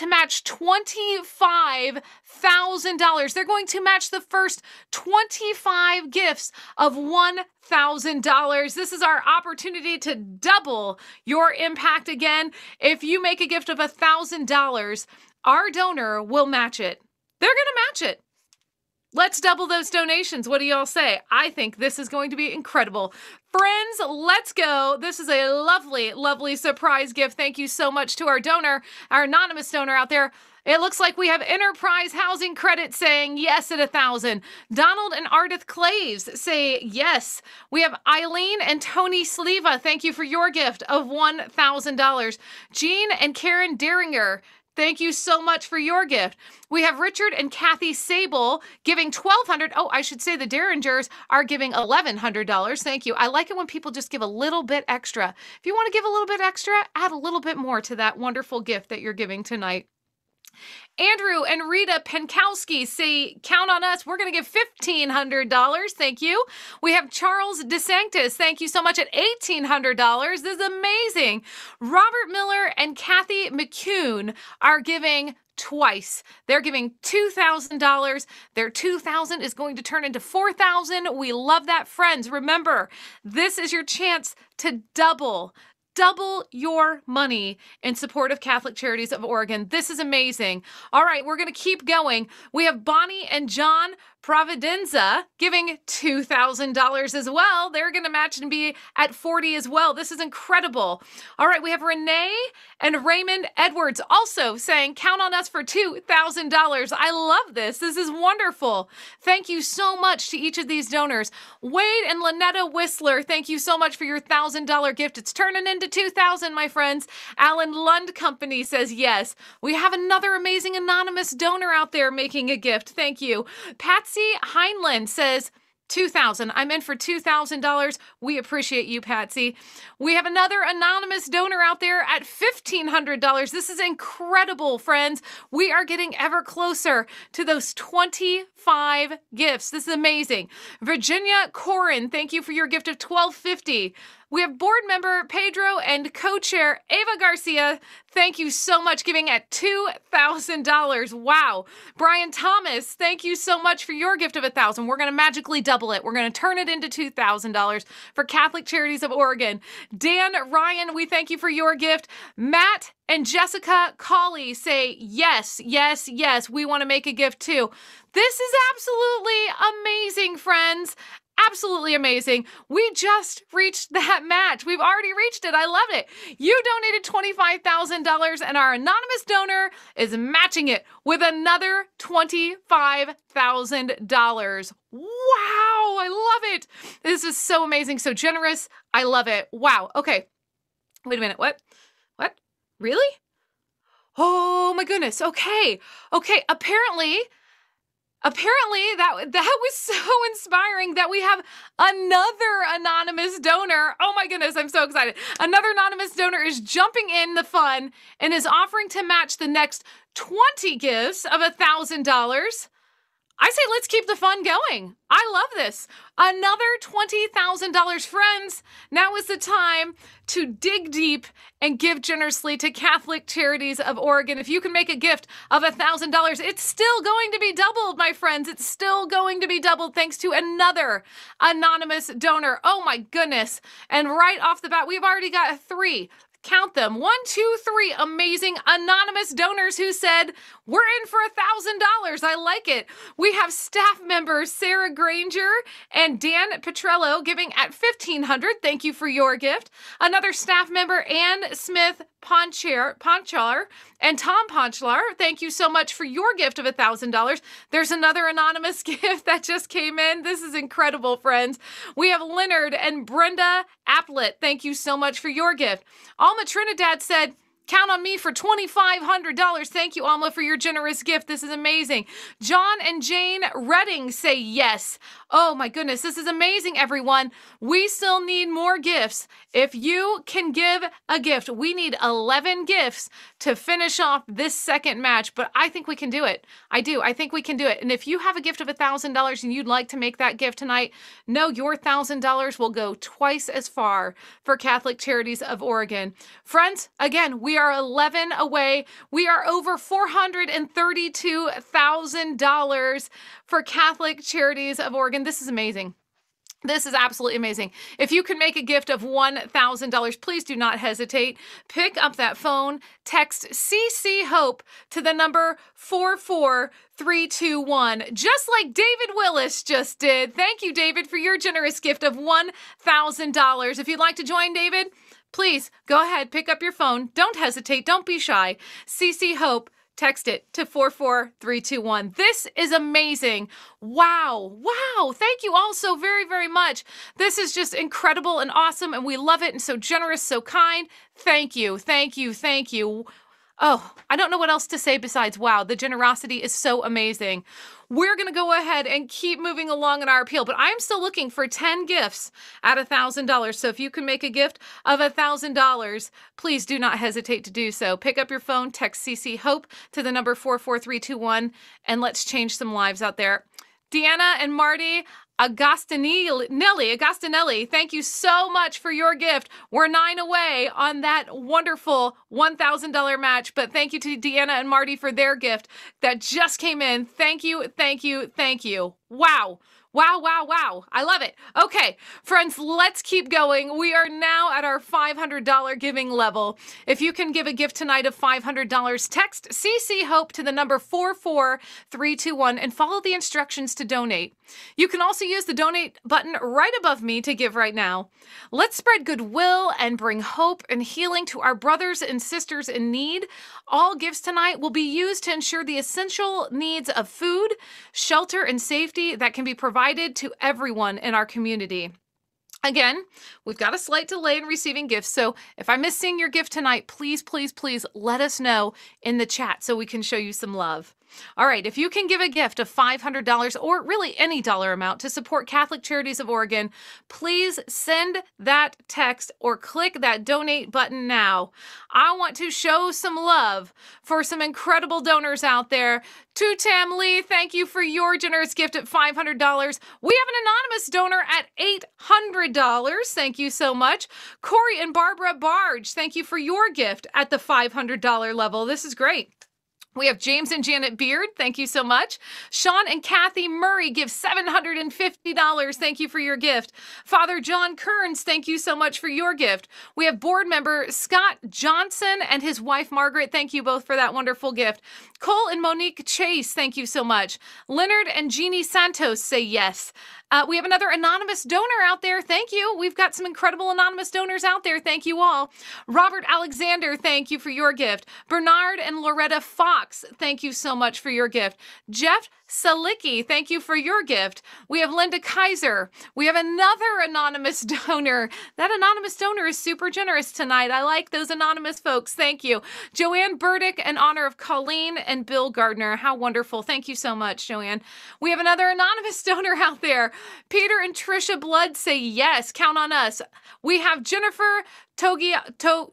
match $25,000. They're going to match the first 25 gifts of $1,000. This is our opportunity to double your impact again. If you make a gift of $1,000, our donor will match it. They're going to match it. Let's double those donations. What do y'all say? I think this is going to be incredible. Friends, let's go. This is a lovely, lovely surprise gift. Thank you so much to our donor, our anonymous donor out there. It looks like we have Enterprise Housing Credit saying yes at $1,000. Donald and Ardith Claves say yes. We have Eileen and Tony Sleva. Thank you for your gift of $1,000. Jean and Karen Deringer, thank you so much for your gift. We have Richard and Kathy Sable giving $1,200. Oh, I should say the Derringers are giving $1,100. Thank you. I like it when people just give a little bit extra. If you want to give a little bit extra, add a little bit more to that wonderful gift that you're giving tonight. Andrew and Rita Penkowski say, count on us. We're going to give $1,500. Thank you. We have Charles DeSanctis. Thank you so much at $1,800. This is amazing. Robert Miller and Kathy McCune are giving twice. They're giving $2,000. Their $2,000 is going to turn into $4,000. We love that, friends. Remember, this is your chance to double your money in support of Catholic Charities of Oregon. This is amazing. All right, we're going to keep going. We have Bonnie and John Providenza giving $2,000 as well. They're going to match and be at $40 as well. This is incredible. All right, we have Renee and Raymond Edwards also saying, count on us for $2,000. I love this. This is wonderful. Thank you so much to each of these donors. Wade and Lynetta Whistler, thank you so much for your $1,000 gift. It's turning into $2,000, my friends. Alan Lund Company says yes. We have another amazing anonymous donor out there making a gift. Thank you. Patsy Heinlein says, $2,000. I'm in for $2,000. We appreciate you, Patsy. We have another anonymous donor out there at $1,500. This is incredible, friends. We are getting ever closer to those 25 gifts. This is amazing. Virginia Corin, thank you for your gift of $1,250. We have board member Pedro and co-chair Ava Garcia. Thank you so much, giving at $2,000. Wow. Brian Thomas, thank you so much for your gift of $1,000. We're going to magically double it. We're going to turn it into $2,000 for Catholic Charities of Oregon. Dan Ryan, we thank you for your gift. Matt and Jessica Colley say, yes, yes, yes, we want to make a gift too. This is absolutely amazing, friends. absolutely amazing. We just reached that match. We've already reached it. I love it. You donated $25,000 and our anonymous donor is matching it with another $25,000. Wow, I love it. This is so amazing, so generous. I love it. Wow. Okay. Wait a minute. What? Really? Oh my goodness. Okay. Apparently that was so inspiring that we have another anonymous donor. Oh my goodness, I'm so excited. Another anonymous donor is jumping in the fun and is offering to match the next 20 gifts of $1,000. I say let's keep the fun going. I love this. Another $20,000, friends. Now is the time to dig deep and give generously to Catholic Charities of Oregon. If you can make a gift of $1,000, it's still going to be doubled, my friends. It's still going to be doubled thanks to another anonymous donor. Oh my goodness. And right off the bat, we've already got 3. Count them. 1, 2, 3 amazing anonymous donors who said, we're in for $1,000. I like it. We have staff members Sarah Granger and Dan Petrello giving at $1,500. Thank you for your gift. Another staff member, Ann Smith Ponchar and Tom Ponchlar. Thank you so much for your gift of $1,000. There's another anonymous gift that just came in. This is incredible, friends. We have Leonard and Brenda Applet. Thank you so much for your gift. Alma Trinidad said, count on me for $2,500. Thank you, Alma, for your generous gift. This is amazing. John and Jane Redding say yes. Oh my goodness, this is amazing, everyone. We still need more gifts. If you can give a gift, we need 11 gifts to finish off this second match, but I think we can do it. I do. I think we can do it. And if you have a gift of $1,000 and you'd like to make that gift tonight, know your $1,000 will go twice as far for Catholic Charities of Oregon. Friends, again, we are 11 away. We are over $432,000 for Catholic Charities of Oregon. This is amazing. This is absolutely amazing. If you can make a gift of $1,000, please do not hesitate. Pick up that phone, text CC Hope to the number 44321, just like David Willis just did. Thank you, David, for your generous gift of $1,000. If you'd like to join David, please go ahead, pick up your phone. Don't hesitate. Don't be shy. CC Hope. Text it to 44321. This is amazing. Wow. Thank you all so very, very much. This is just incredible and awesome, and we love it, and so generous, so kind. Thank you. Oh, I don't know what else to say besides wow. The generosity is so amazing. We're going to go ahead and keep moving along in our appeal, but I'm still looking for 10 gifts at $1,000. So if you can make a gift of $1,000, please do not hesitate to do so. Pick up your phone, text CC Hope to the number 44321, and let's change some lives out there. Deanna and Marty Agostinelli, thank you so much for your gift. We're 9 away on that wonderful $1,000 match, but thank you to Deanna and Marty for their gift that just came in. Thank you. Wow. I love it. Okay, friends, let's keep going. We are now at our $500 giving level. If you can give a gift tonight of $500, text CC Hope to the number 44321 and follow the instructions to donate. You can also use the donate button right above me to give right now. Let's spread goodwill and bring hope and healing to our brothers and sisters in need. All gifts tonight will be used to ensure the essential needs of food, shelter, and safety that can be provided to everyone in our community. Again, we've got a slight delay in receiving gifts, so if I miss seeing your gift tonight, please let us know in the chat so we can show you some love. All right, if you can give a gift of $500 or really any dollar amount to support Catholic Charities of Oregon, please send that text or click that donate button now. I want to show some love for some incredible donors out there. To Tam Lee, thank you for your generous gift at $500. We have an anonymous donor at $800. Thank you so much. Corey and Barbara Barge, thank you for your gift at the $500 level. This is great. We have James and Janet Beard. Thank you so much. Sean and Kathy Murray give $750. Thank you for your gift. Father John Kearns, thank you so much for your gift. We have board member Scott Johnson and his wife Margaret. Thank you both for that wonderful gift. Cole and Monique Chase, thank you so much. Leonard and Jeannie Santos say yes. We have another anonymous donor out there. Thank you. We've got some incredible anonymous donors out there. Thank you all. Robert Alexander, thank you for your gift. Bernard and Loretta Fox, thank you so much for your gift. Jeff Salicki, thank you for your gift. We have Linda Kaiser. We have another anonymous donor. That anonymous donor is super generous tonight. I like those anonymous folks. Thank you. Joanne Burdick, in honor of Colleen and Bill Gardner. How wonderful. Thank you so much, Joanne. We have another anonymous donor out there. Peter and Trisha Blood say yes. Count on us. We have Jennifer Tojika.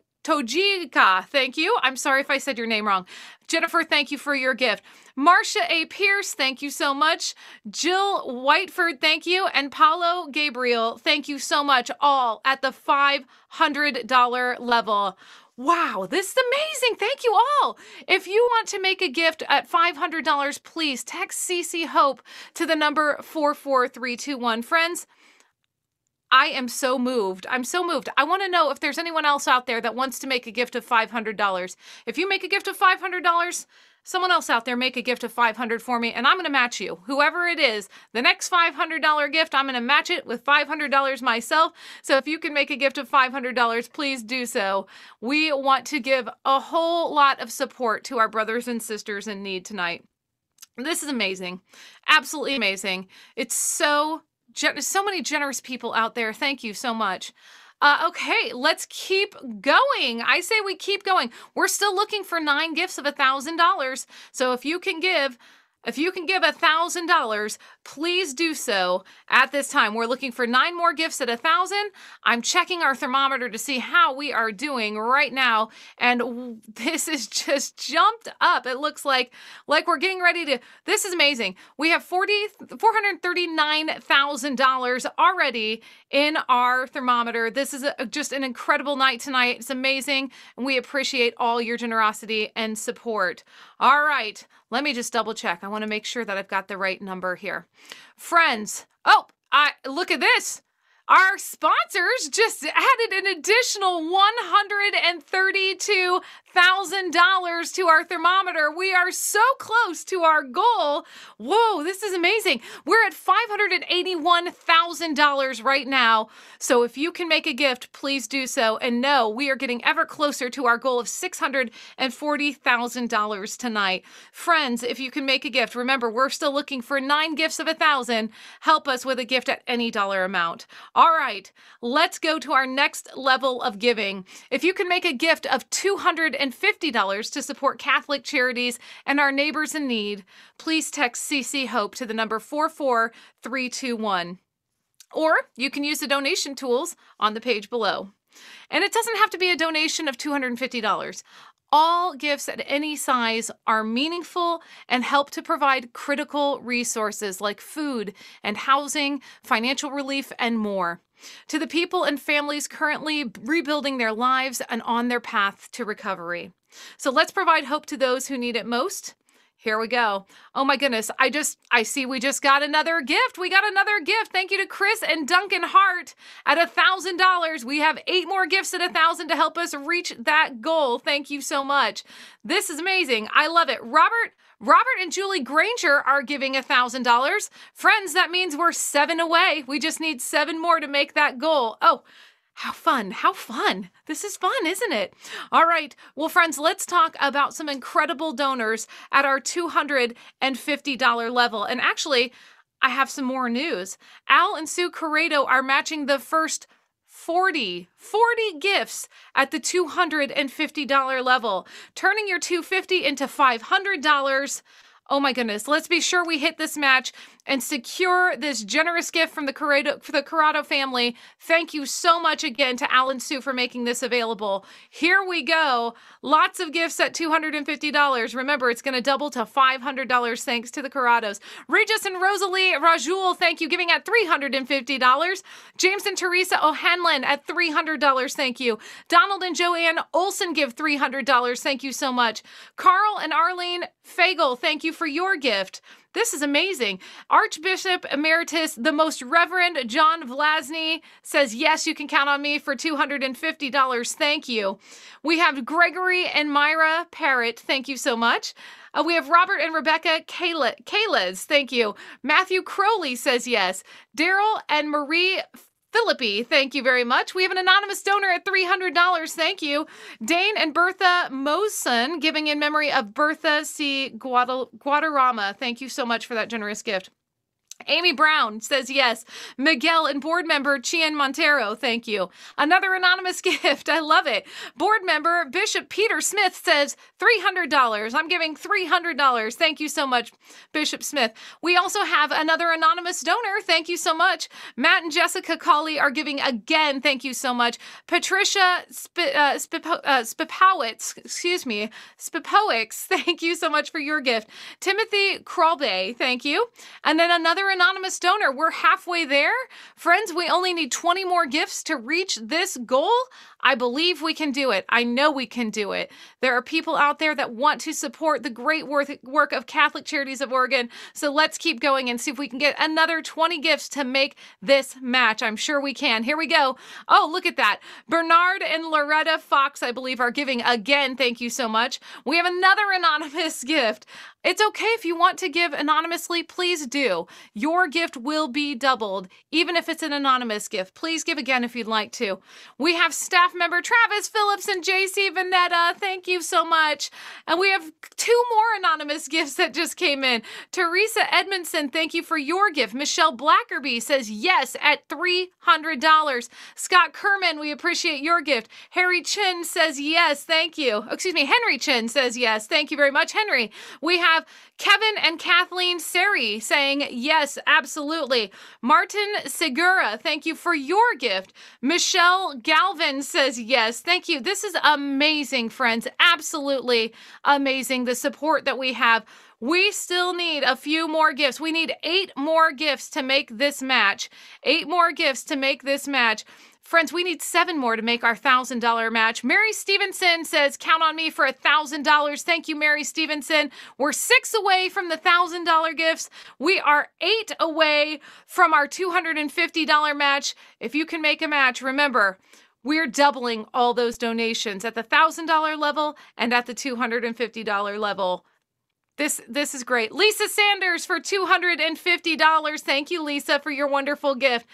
Thank you. I'm sorry if I said your name wrong. Jennifer, thank you for your gift. Marcia A. Pierce, thank you so much. Jill Whiteford, thank you. And Paulo Gabriel, thank you so much. All at the $500 level. Wow, this is amazing. Thank you all. If you want to make a gift at $500, please text CC Hope to the number 44321. Friends, I am so moved. I'm so moved. I want to know if there's anyone else out there that wants to make a gift of $500. If you make a gift of $500, someone else out there make a gift of $500 for me, and I'm going to match you. Whoever it is, the next $500 gift, I'm going to match it with $500 myself. So if you can make a gift of $500, please do so. We want to give a whole lot of support to our brothers and sisters in need tonight. This is amazing. Absolutely amazing. It's so many generous people out there. Thank you so much. Okay, let's keep going. I say we keep going. We're still looking for 9 gifts of $1,000. So if you can give $1,000, please do so at this time. We're looking for 9 more gifts at $1,000. I'm checking our thermometer to see how we are doing right now, and this is just jumped up. It looks like we're getting ready to. This is amazing. We have $439,000 already in our thermometer. This is just an incredible night tonight. It's amazing, and we appreciate all your generosity and support. All right, let me just double check. I want to make sure that I've got the right number here. Friends, look at this. Our sponsors just added an additional $132,000 to our thermometer. We are so close to our goal. Whoa, this is amazing. We're at $581,000 right now. So if you can make a gift, please do so. And no, we are getting ever closer to our goal of $640,000 tonight. Friends, if you can make a gift, remember, we're still looking for 9 gifts of $1,000. Help us with a gift at any dollar amount. All right, let's go to our next level of giving. If you can make a gift of $250 to support Catholic charities and our neighbors in need, please text CC Hope to the number 44321. Or you can use the donation tools on the page below. And it doesn't have to be a donation of $250. All gifts at any size are meaningful and help to provide critical resources like food and housing, financial relief, and more to the people and families currently rebuilding their lives and on their path to recovery. So let's provide hope to those who need it most. Here we go. Oh my goodness. I see we just got another gift. We got another gift. Thank you to Chris and Duncan Hart at $1,000. We have 8 more gifts at $1,000 to help us reach that goal. Thank you so much. This is amazing. I love it. Robert and Julie Granger are giving $1,000. Friends, that means we're 7 away. We just need 7 more to make that goal. Oh, how fun. How fun. This is fun, isn't it? All right. Well, friends, let's talk about some incredible donors at our $250 level. And actually, I have some more news. Al and Sue Corrado are matching the first 40 gifts at the $250 level, turning your $250 into $500. Oh my goodness. Let's be sure we hit this match and secure this generous gift from the Corrado family. Thank you so much again to Al and Sue for making this available. Here we go. Lots of gifts at $250. Remember, it's going to double to $500 thanks to the Corrados. Regis and Rosalie Rajul, thank you, giving at $350. James and Teresa O'Hanlon at $300. Thank you. Donald and Joanne Olson give $300. Thank you so much. Carl and Arlene Fagel, thank you for your gift. This is amazing. Archbishop Emeritus, the Most Reverend John Vlasny says, yes, you can count on me for $250. Thank you. We have Gregory and Myra Parrott. Thank you so much. We have Robert and Rebecca Kales. Thank you. Matthew Crowley says yes. Daryl and Marie Philippi, thank you very much. We have an anonymous donor at $300. Thank you. Dane and Bertha Moson, giving in memory of Bertha C. Guadarrama. Thank you so much for that generous gift. Amy Brown says yes. Miguel and board member Chien Montero, thank you. Another anonymous gift. I love it. Board member Bishop Peter Smith says $300. I'm giving $300. Thank you so much, Bishop Smith. We also have another anonymous donor. Thank you so much. Matt and Jessica Colley are giving again. Thank you so much. Patricia Spipowicz, thank you so much for your gift. Timothy Kralbe, thank you. And then another anonymous donor. We're halfway there. Friends, we only need 20 more gifts to reach this goal. I believe we can do it. I know we can do it. There are people out there that want to support the great work of Catholic Charities of Oregon. So let's keep going and see if we can get another 20 gifts to make this match. I'm sure we can. Here we go. Oh, look at that. Bernard and Loretta Fox, I believe, are giving again. Thank you so much. We have another anonymous gift. It's okay if you want to give anonymously, please do. Your gift will be doubled, even if it's an anonymous gift. Please give again if you'd like to. We have staff member Travis Phillips and JC Vanetta. Thank you so much. And we have 2 more anonymous gifts that just came in. Teresa Edmondson, thank you for your gift. Michelle Blackerby says yes at $300. Scott Kerman, we appreciate your gift. Harry Chin says yes, thank you. Excuse me, Henry Chin says yes. Thank you very much, Henry. We have Kevin and Kathleen Seri saying yes, absolutely. Martin Segura, thank you for your gift. Michelle Galvin says yes, thank you. This is amazing, friends. Absolutely amazing, the support that we have. We still need a few more gifts. We need 8 more gifts to make this match. 8 more gifts to make this match. Friends, we need 7 more to make our $1,000 match. Mary Stevenson says, count on me for $1,000. Thank you, Mary Stevenson. We're 6 away from the $1,000 gifts. We are 8 away from our $250 match. If you can make a match, remember, we're doubling all those donations at the $1,000 level and at the $250 level. This is great. Lisa Sanders for $250. Thank you, Lisa, for your wonderful gift.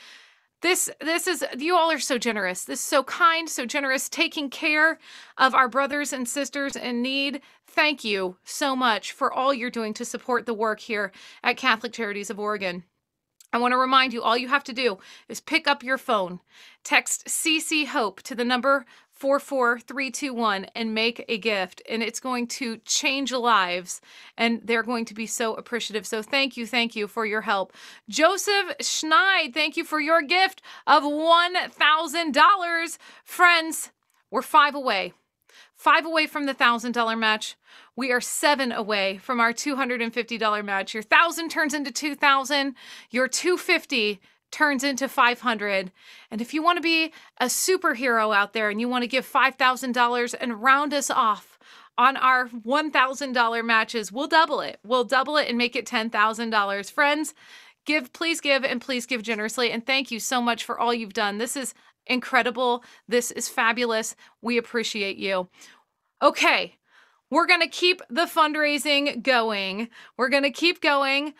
This is, you all are so generous. This is so kind, so generous, taking care of our brothers and sisters in need. Thank you so much for all you're doing to support the work here at Catholic Charities of Oregon. I want to remind you, all you have to do is pick up your phone, text CC Hope to the number 44321 and make a gift, and it's going to change lives, and they're going to be so appreciative. So thank you for your help. Joseph Schneid, thank you for your gift of $1,000. Friends, we're 5 away. 5 away from the $1,000 match. We are 7 away from our $250 match. Your 1,000 turns into 2,000. Your 250 turns into 500. And if you want to be a superhero out there and you want to give $5,000 and round us off on our $1,000 matches, we'll double it. We'll double it and make it $10,000. Friends, please give, and please give generously. And thank you so much for all you've done. This is incredible. This is fabulous. We appreciate you. Okay, we're going to keep the fundraising going. We're going to keep going.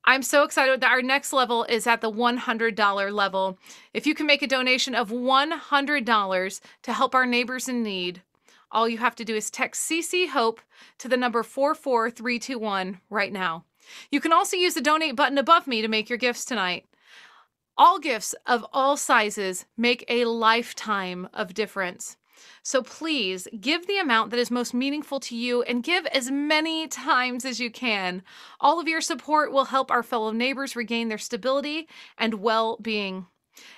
I'm so excited that our next level is at the $100 level. If you can make a donation of $100 to help our neighbors in need, all you have to do is text CC Hope to the number 44321 right now. You can also use the donate button above me to make your gifts tonight. All gifts of all sizes make a lifetime of difference. So please give the amount that is most meaningful to you and give as many times as you can. All of your support will help our fellow neighbors regain their stability and well-being.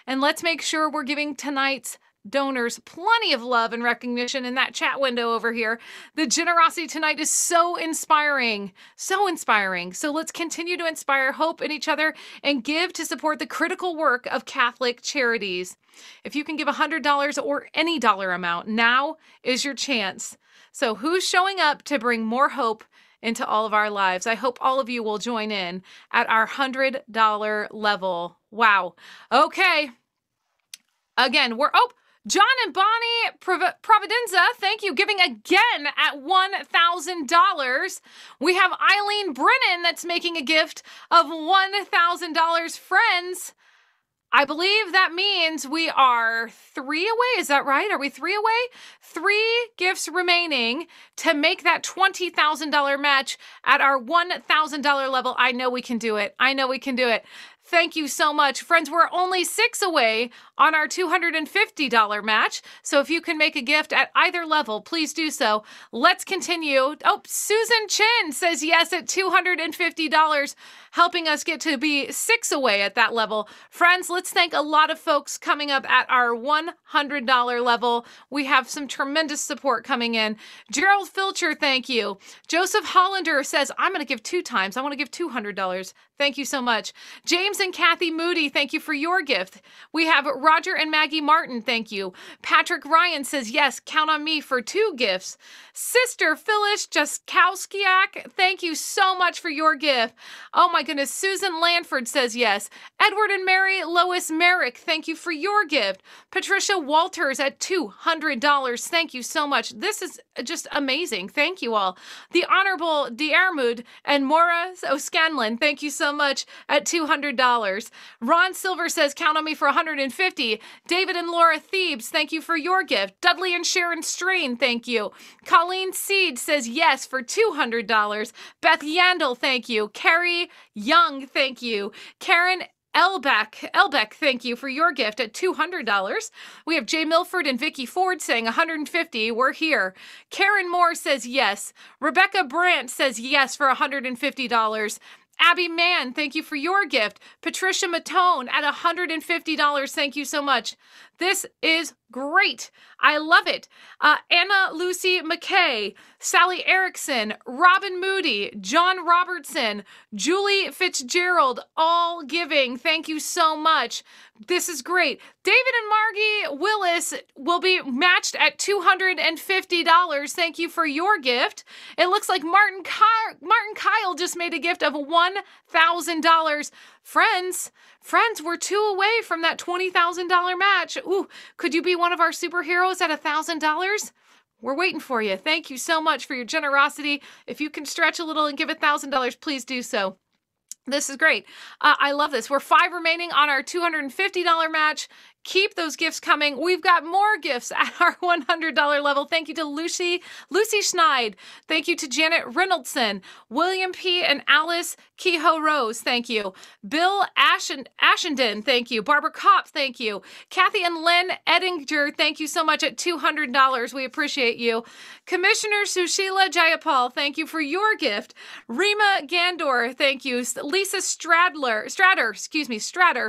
And let's make sure we're giving tonight's donors plenty of love and recognition in that chat window over here. The generosity tonight is so inspiring, so inspiring. So let's continue to inspire hope in each other and give to support the critical work of Catholic Charities. If you can give $100 or any dollar amount, now is your chance. So who's showing up to bring more hope into all of our lives. I hope all of you will join in at our $100 level. Wow. Okay. Again, John and Bonnie Providenza, thank you, giving again at $1,000. We have Eileen Brennan that's making a gift of $1,000. Friends, I believe that means we are 3 away. Is that right? Are we 3 away? 3 gifts remaining to make that $20,000 match at our $1,000 level. I know we can do it. I know we can do it. Thank you so much. Friends, we're only 6 away on our $250 match. So if you can make a gift at either level, please do so. Let's continue. Oh, Susan Chin says yes at $250, helping us get to be 6 away at that level. Friends, let's thank a lot of folks coming up at our $100 level. We have some tremendous support coming in. Gerald Filcher, thank you. Joseph Hollander says, I'm going to give 2 times. I want to give $200. Thank you so much. James and Kathy Moody, thank you for your gift. We have Roger and Maggie Martin, thank you. Patrick Ryan says, yes, count on me for 2 gifts. Sister Phyllis Jaskowskiak, thank you so much for your gift. Oh my goodness. Susan Lanford says yes. Edward and Mary Lois Merrick, thank you for your gift. Patricia Walters at $200. Thank you so much. This is just amazing. Thank you all. The Honorable Diarmud and Maura O'Scanlan, thank you so much at $200. Ron Silver says, count on me for $150. David and Laura Thebes, thank you for your gift. Dudley and Sharon Strain, thank you. Colleen Seed says yes for $200. Beth Yandel, thank you. Carrie Young, thank you. Karen Elbeck, thank you for your gift at $200. We have Jay Milford and Vicky Ford saying $150. We're here. Karen Moore says yes. Rebecca Brandt says yes for $150. Abby Mann, thank you for your gift. Patricia Matone at $150. Thank you so much. This is great. I love it. Anna Lucy McKay, Sally Erickson, Robin Moody, John Robertson, Julie Fitzgerald, all giving. Thank you so much. This is great. David and Margie Willis will be matched at $250. Thank you for your gift. It looks like Martin Kyle just made a gift of $1,000. Friends, we're 2 away from that $20,000 match. Ooh, could you be one of our superheroes at $1,000? We're waiting for you. Thank you so much for your generosity. If you can stretch a little and give $1,000, please do so. This is great. I love this. We're 5 remaining on our $250 match. Keep those gifts coming. We've got more gifts at our $100 level. Thank you to Lucy Schneid. Thank you to Janet Reynoldson, William P. and Alice Kehoe Rose. Thank you. Bill Ashenden. Thank you. Barbara Kopp. Thank you. Kathy and Len Edinger. Thank you so much at $200. We appreciate you. Commissioner Sushila Jayapal. Thank you for your gift. Rima Gandor. Thank you. Lisa Strader.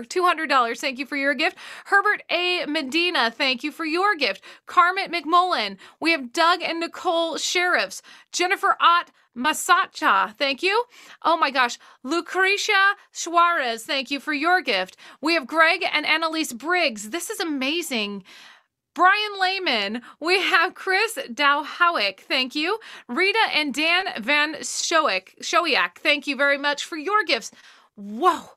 $200. Thank you for your gift. Herbert A. Medina, thank you for your gift. Carmen McMullen. We have Doug and Nicole Sheriffs. Jennifer Ott Masacha, thank you. Oh my gosh. Lucretia Suarez, thank you for your gift. We have Greg and Annalise Briggs. This is amazing. Brian Lehman. We have Chris Dowhowick. Thank you. Rita and Dan Van Shoyak. Thank you very much for your gifts. Whoa.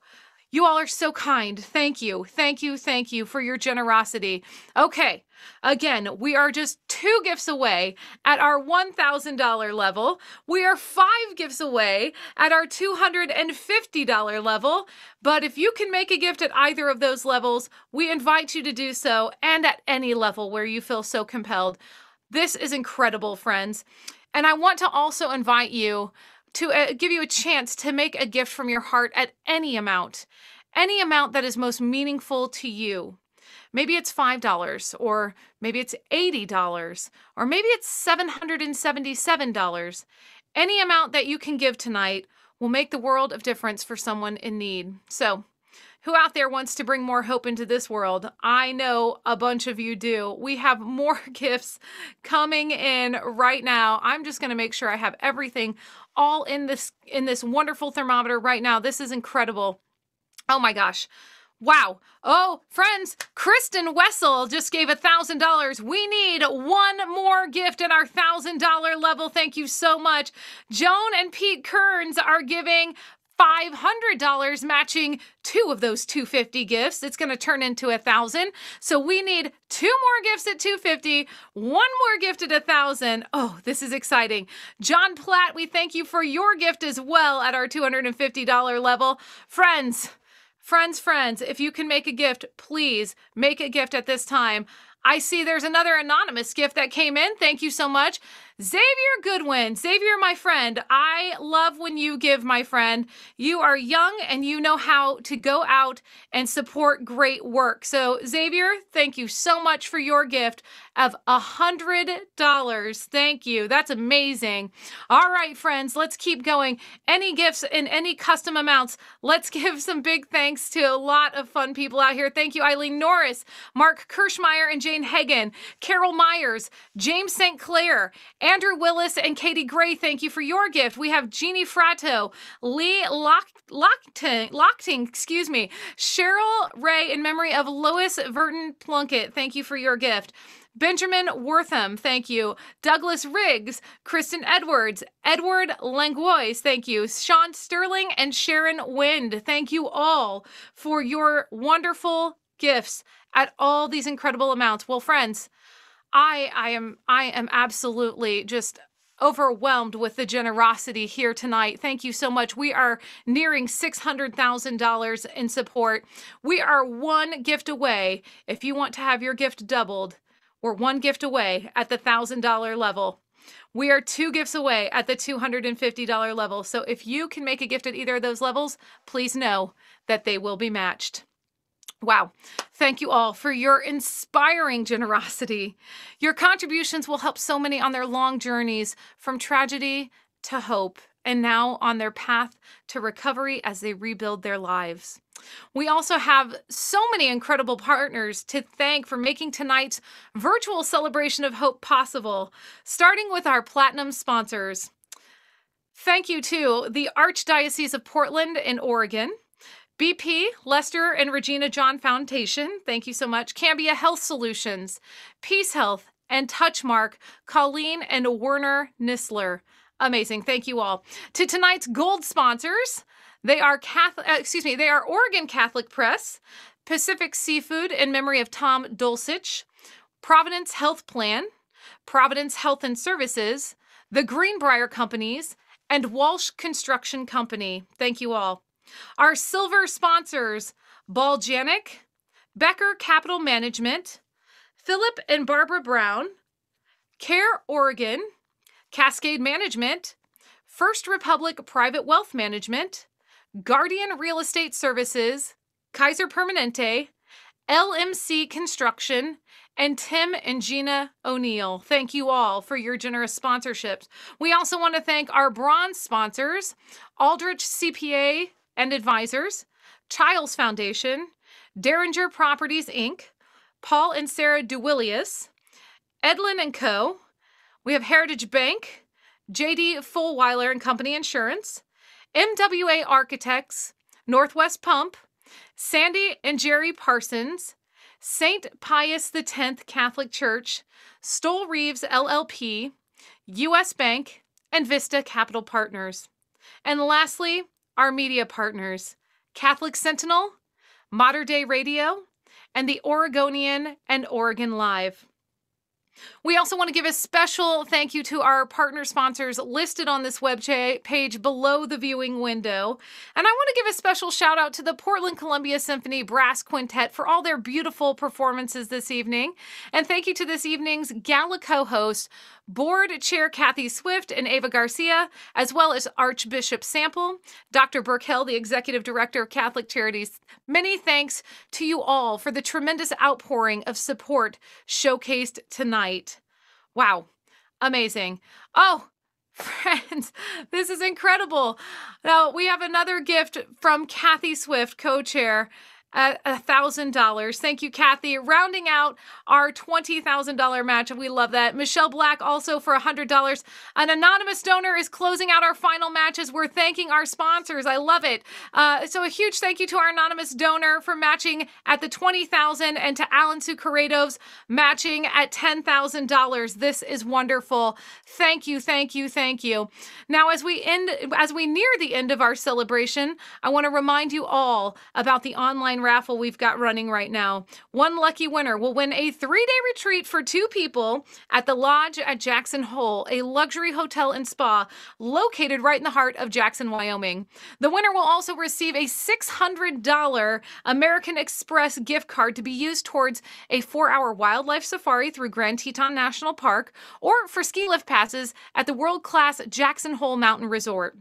You all are so kind. Thank you. Thank you. Thank you for your generosity. Okay. Again, we are just 2 gifts away at our $1,000 level. We are 5 gifts away at our $250 level. But if you can make a gift at either of those levels, we invite you to do so, and at any level where you feel so compelled. This is incredible, friends. And I want to also invite you to give you a chance to make a gift from your heart at any amount that is most meaningful to you. Maybe it's $5, or maybe it's $80, or maybe it's $777. Any amount that you can give tonight will make the world of difference for someone in need. So, who out there wants to bring more hope into this world? I know a bunch of you do. We have more gifts coming in right now. I'm just going to make sure I have everything all in this wonderful thermometer right now. This is incredible. Oh my gosh. Wow. Oh, friends, Kristen Wessel just gave $1,000. We need one more gift at our $1,000 level. Thank you so much. Joan and Pete Kearns are giving $500, matching two of those $250 gifts. It's going to turn into $1,000. So we need two more gifts at $250, one more gift at $1,000. Oh, this is exciting. John Platt, we thank you for your gift as well at our $250 level. Friends, if you can make a gift, please make a gift at this time. I see there's another anonymous gift that came in. Thank you so much. Xavier Goodwin. Xavier, my friend, I love when you give, my friend. You are young and you know how to go out and support great work. So, Xavier, thank you so much for your gift of $100. Thank you. That's amazing. All right, friends, let's keep going. Any gifts in any custom amounts, let's give some big thanks to a lot of fun people out here. Thank you, Eileen Norris, Mark Kirschmeyer and Jane Hagan, Carol Myers, James St. Clair, Andrew Willis and Katie Gray, thank you for your gift. We have Jeannie Fratto, Lee Lochting, Cheryl Ray in memory of Lois Verton Plunkett, thank you for your gift. Benjamin Wortham, thank you. Douglas Riggs, Kristen Edwards, Edward Langlois, thank you. Sean Sterling and Sharon Wind, thank you all for your wonderful gifts at all these incredible amounts. Well, friends, I am absolutely just overwhelmed with the generosity here tonight. Thank you so much. We are nearing $600,000 in support. We are one gift away. If you want to have your gift doubled, we're one gift away at the $1,000 level. We are two gifts away at the $250 level. So if you can make a gift at either of those levels, please know that they will be matched. Wow. Thank you all for your inspiring generosity. Your contributions will help so many on their long journeys from tragedy to hope, and now on their path to recovery as they rebuild their lives. We also have so many incredible partners to thank for making tonight's virtual celebration of hope possible, starting with our platinum sponsors. Thank you to the Archdiocese of Portland in Oregon, BP, Lester and Regina John Foundation, thank you so much. Cambia Health Solutions, Peace Health, and Touchmark, Colleen and Werner Nisler. Amazing, thank you all. To tonight's gold sponsors, they are Oregon Catholic Press, Pacific Seafood in memory of Tom Dulcich, Providence Health Plan, Providence Health and Services, the Greenbrier Companies, and Walsh Construction Company. Thank you all. Our silver sponsors, Baljanik, Becker Capital Management, Philip and Barbara Brown, Care Oregon, Cascade Management, First Republic Private Wealth Management, Guardian Real Estate Services, Kaiser Permanente, LMC Construction, and Tim and Gina O'Neill. Thank you all for your generous sponsorships. We also want to thank our bronze sponsors, Aldrich CPA and Advisors, Childs Foundation, Derringer Properties, Inc., Paul and Sarah DeWillius, Edlin & Co., we have Heritage Bank, J.D. Fulweiler and Company Insurance, MWA Architects, Northwest Pump, Sandy and Jerry Parsons, St. Pius X Catholic Church, Stoll Reeves LLP, U.S. Bank, and Vista Capital Partners. And lastly, our media partners, Catholic Sentinel, Mater Dei Radio, and the Oregonian and Oregon Live. We also want to give a special thank you to our partner sponsors listed on this web page below the viewing window. And I want to give a special shout out to the Portland Columbia Symphony Brass Quintet for all their beautiful performances this evening. And thank you to this evening's gala co-host, Board Chair Kathy Swift and Ava Garcia, as well as Archbishop Sample, Dr. Burkell, the Executive Director of Catholic Charities. Many thanks to you all for the tremendous outpouring of support showcased tonight. Wow, amazing. Oh, friends, this is incredible. Now, we have another gift from Kathy Swift, co-chair. at $1,000. Thank you, Kathy. Rounding out our $20,000 match. We love that. Michelle Black also for $100. An anonymous donor is closing out our final matches. We're thanking our sponsors. I love it. So a huge thank you to our anonymous donor for matching at the $20,000 and to Alan Sukaredos matching at $10,000. This is wonderful. Thank you, thank you, thank you. Now, as we near the end of our celebration, I want to remind you all about the online raffle we've got running right now. One lucky winner will win a 3-day retreat for 2 people at the Lodge at Jackson Hole, a luxury hotel and spa located right in the heart of Jackson, Wyoming. The winner will also receive a $600 American Express gift card to be used towards a 4-hour wildlife safari through Grand Teton National Park or for ski lift passes at the world-class Jackson Hole Mountain Resort.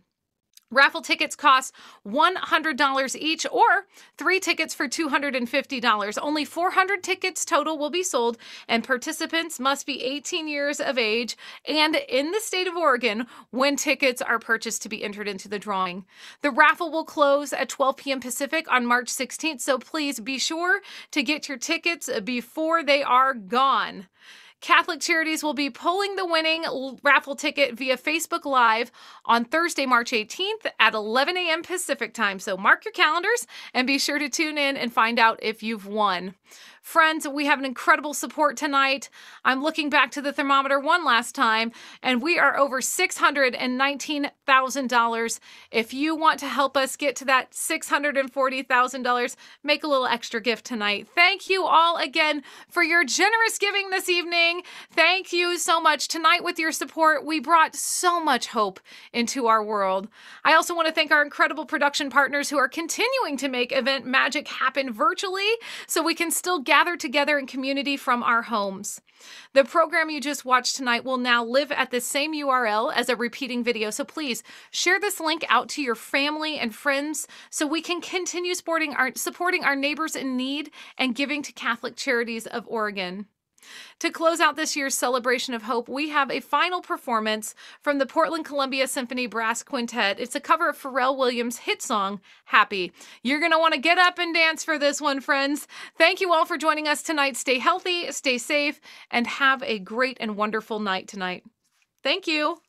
Raffle tickets cost $100 each or 3 tickets for $250. Only 400 tickets total will be sold, and participants must be 18 years of age and in the state of Oregon when tickets are purchased to be entered into the drawing. The raffle will close at 12 p.m. Pacific on March 16th, so please be sure to get your tickets before they are gone. Catholic Charities will be pulling the winning raffle ticket via Facebook Live on Thursday, March 18th at 11 a.m. Pacific time. So mark your calendars and be sure to tune in and find out if you've won. Friends, we have an incredible support tonight. I'm looking back to the thermometer one last time, and we are over $619,000. If you want to help us get to that $640,000, make a little extra gift tonight. Thank you all again for your generous giving this evening. Thank you so much. Tonight, with your support, we brought so much hope into our world. I also want to thank our incredible production partners who are continuing to make event magic happen virtually so we can still gather together in community from our homes. The program you just watched tonight will now live at the same URL as a repeating video, so please share this link out to your family and friends so we can continue supporting our neighbors in need and giving to Catholic Charities of Oregon. To close out this year's Celebration of Hope, we have a final performance from the Portland Columbia Symphony Brass Quintet. It's a cover of Pharrell Williams' hit song, Happy. You're going to want to get up and dance for this one, friends. Thank you all for joining us tonight. Stay healthy, stay safe, and have a great and wonderful night tonight. Thank you.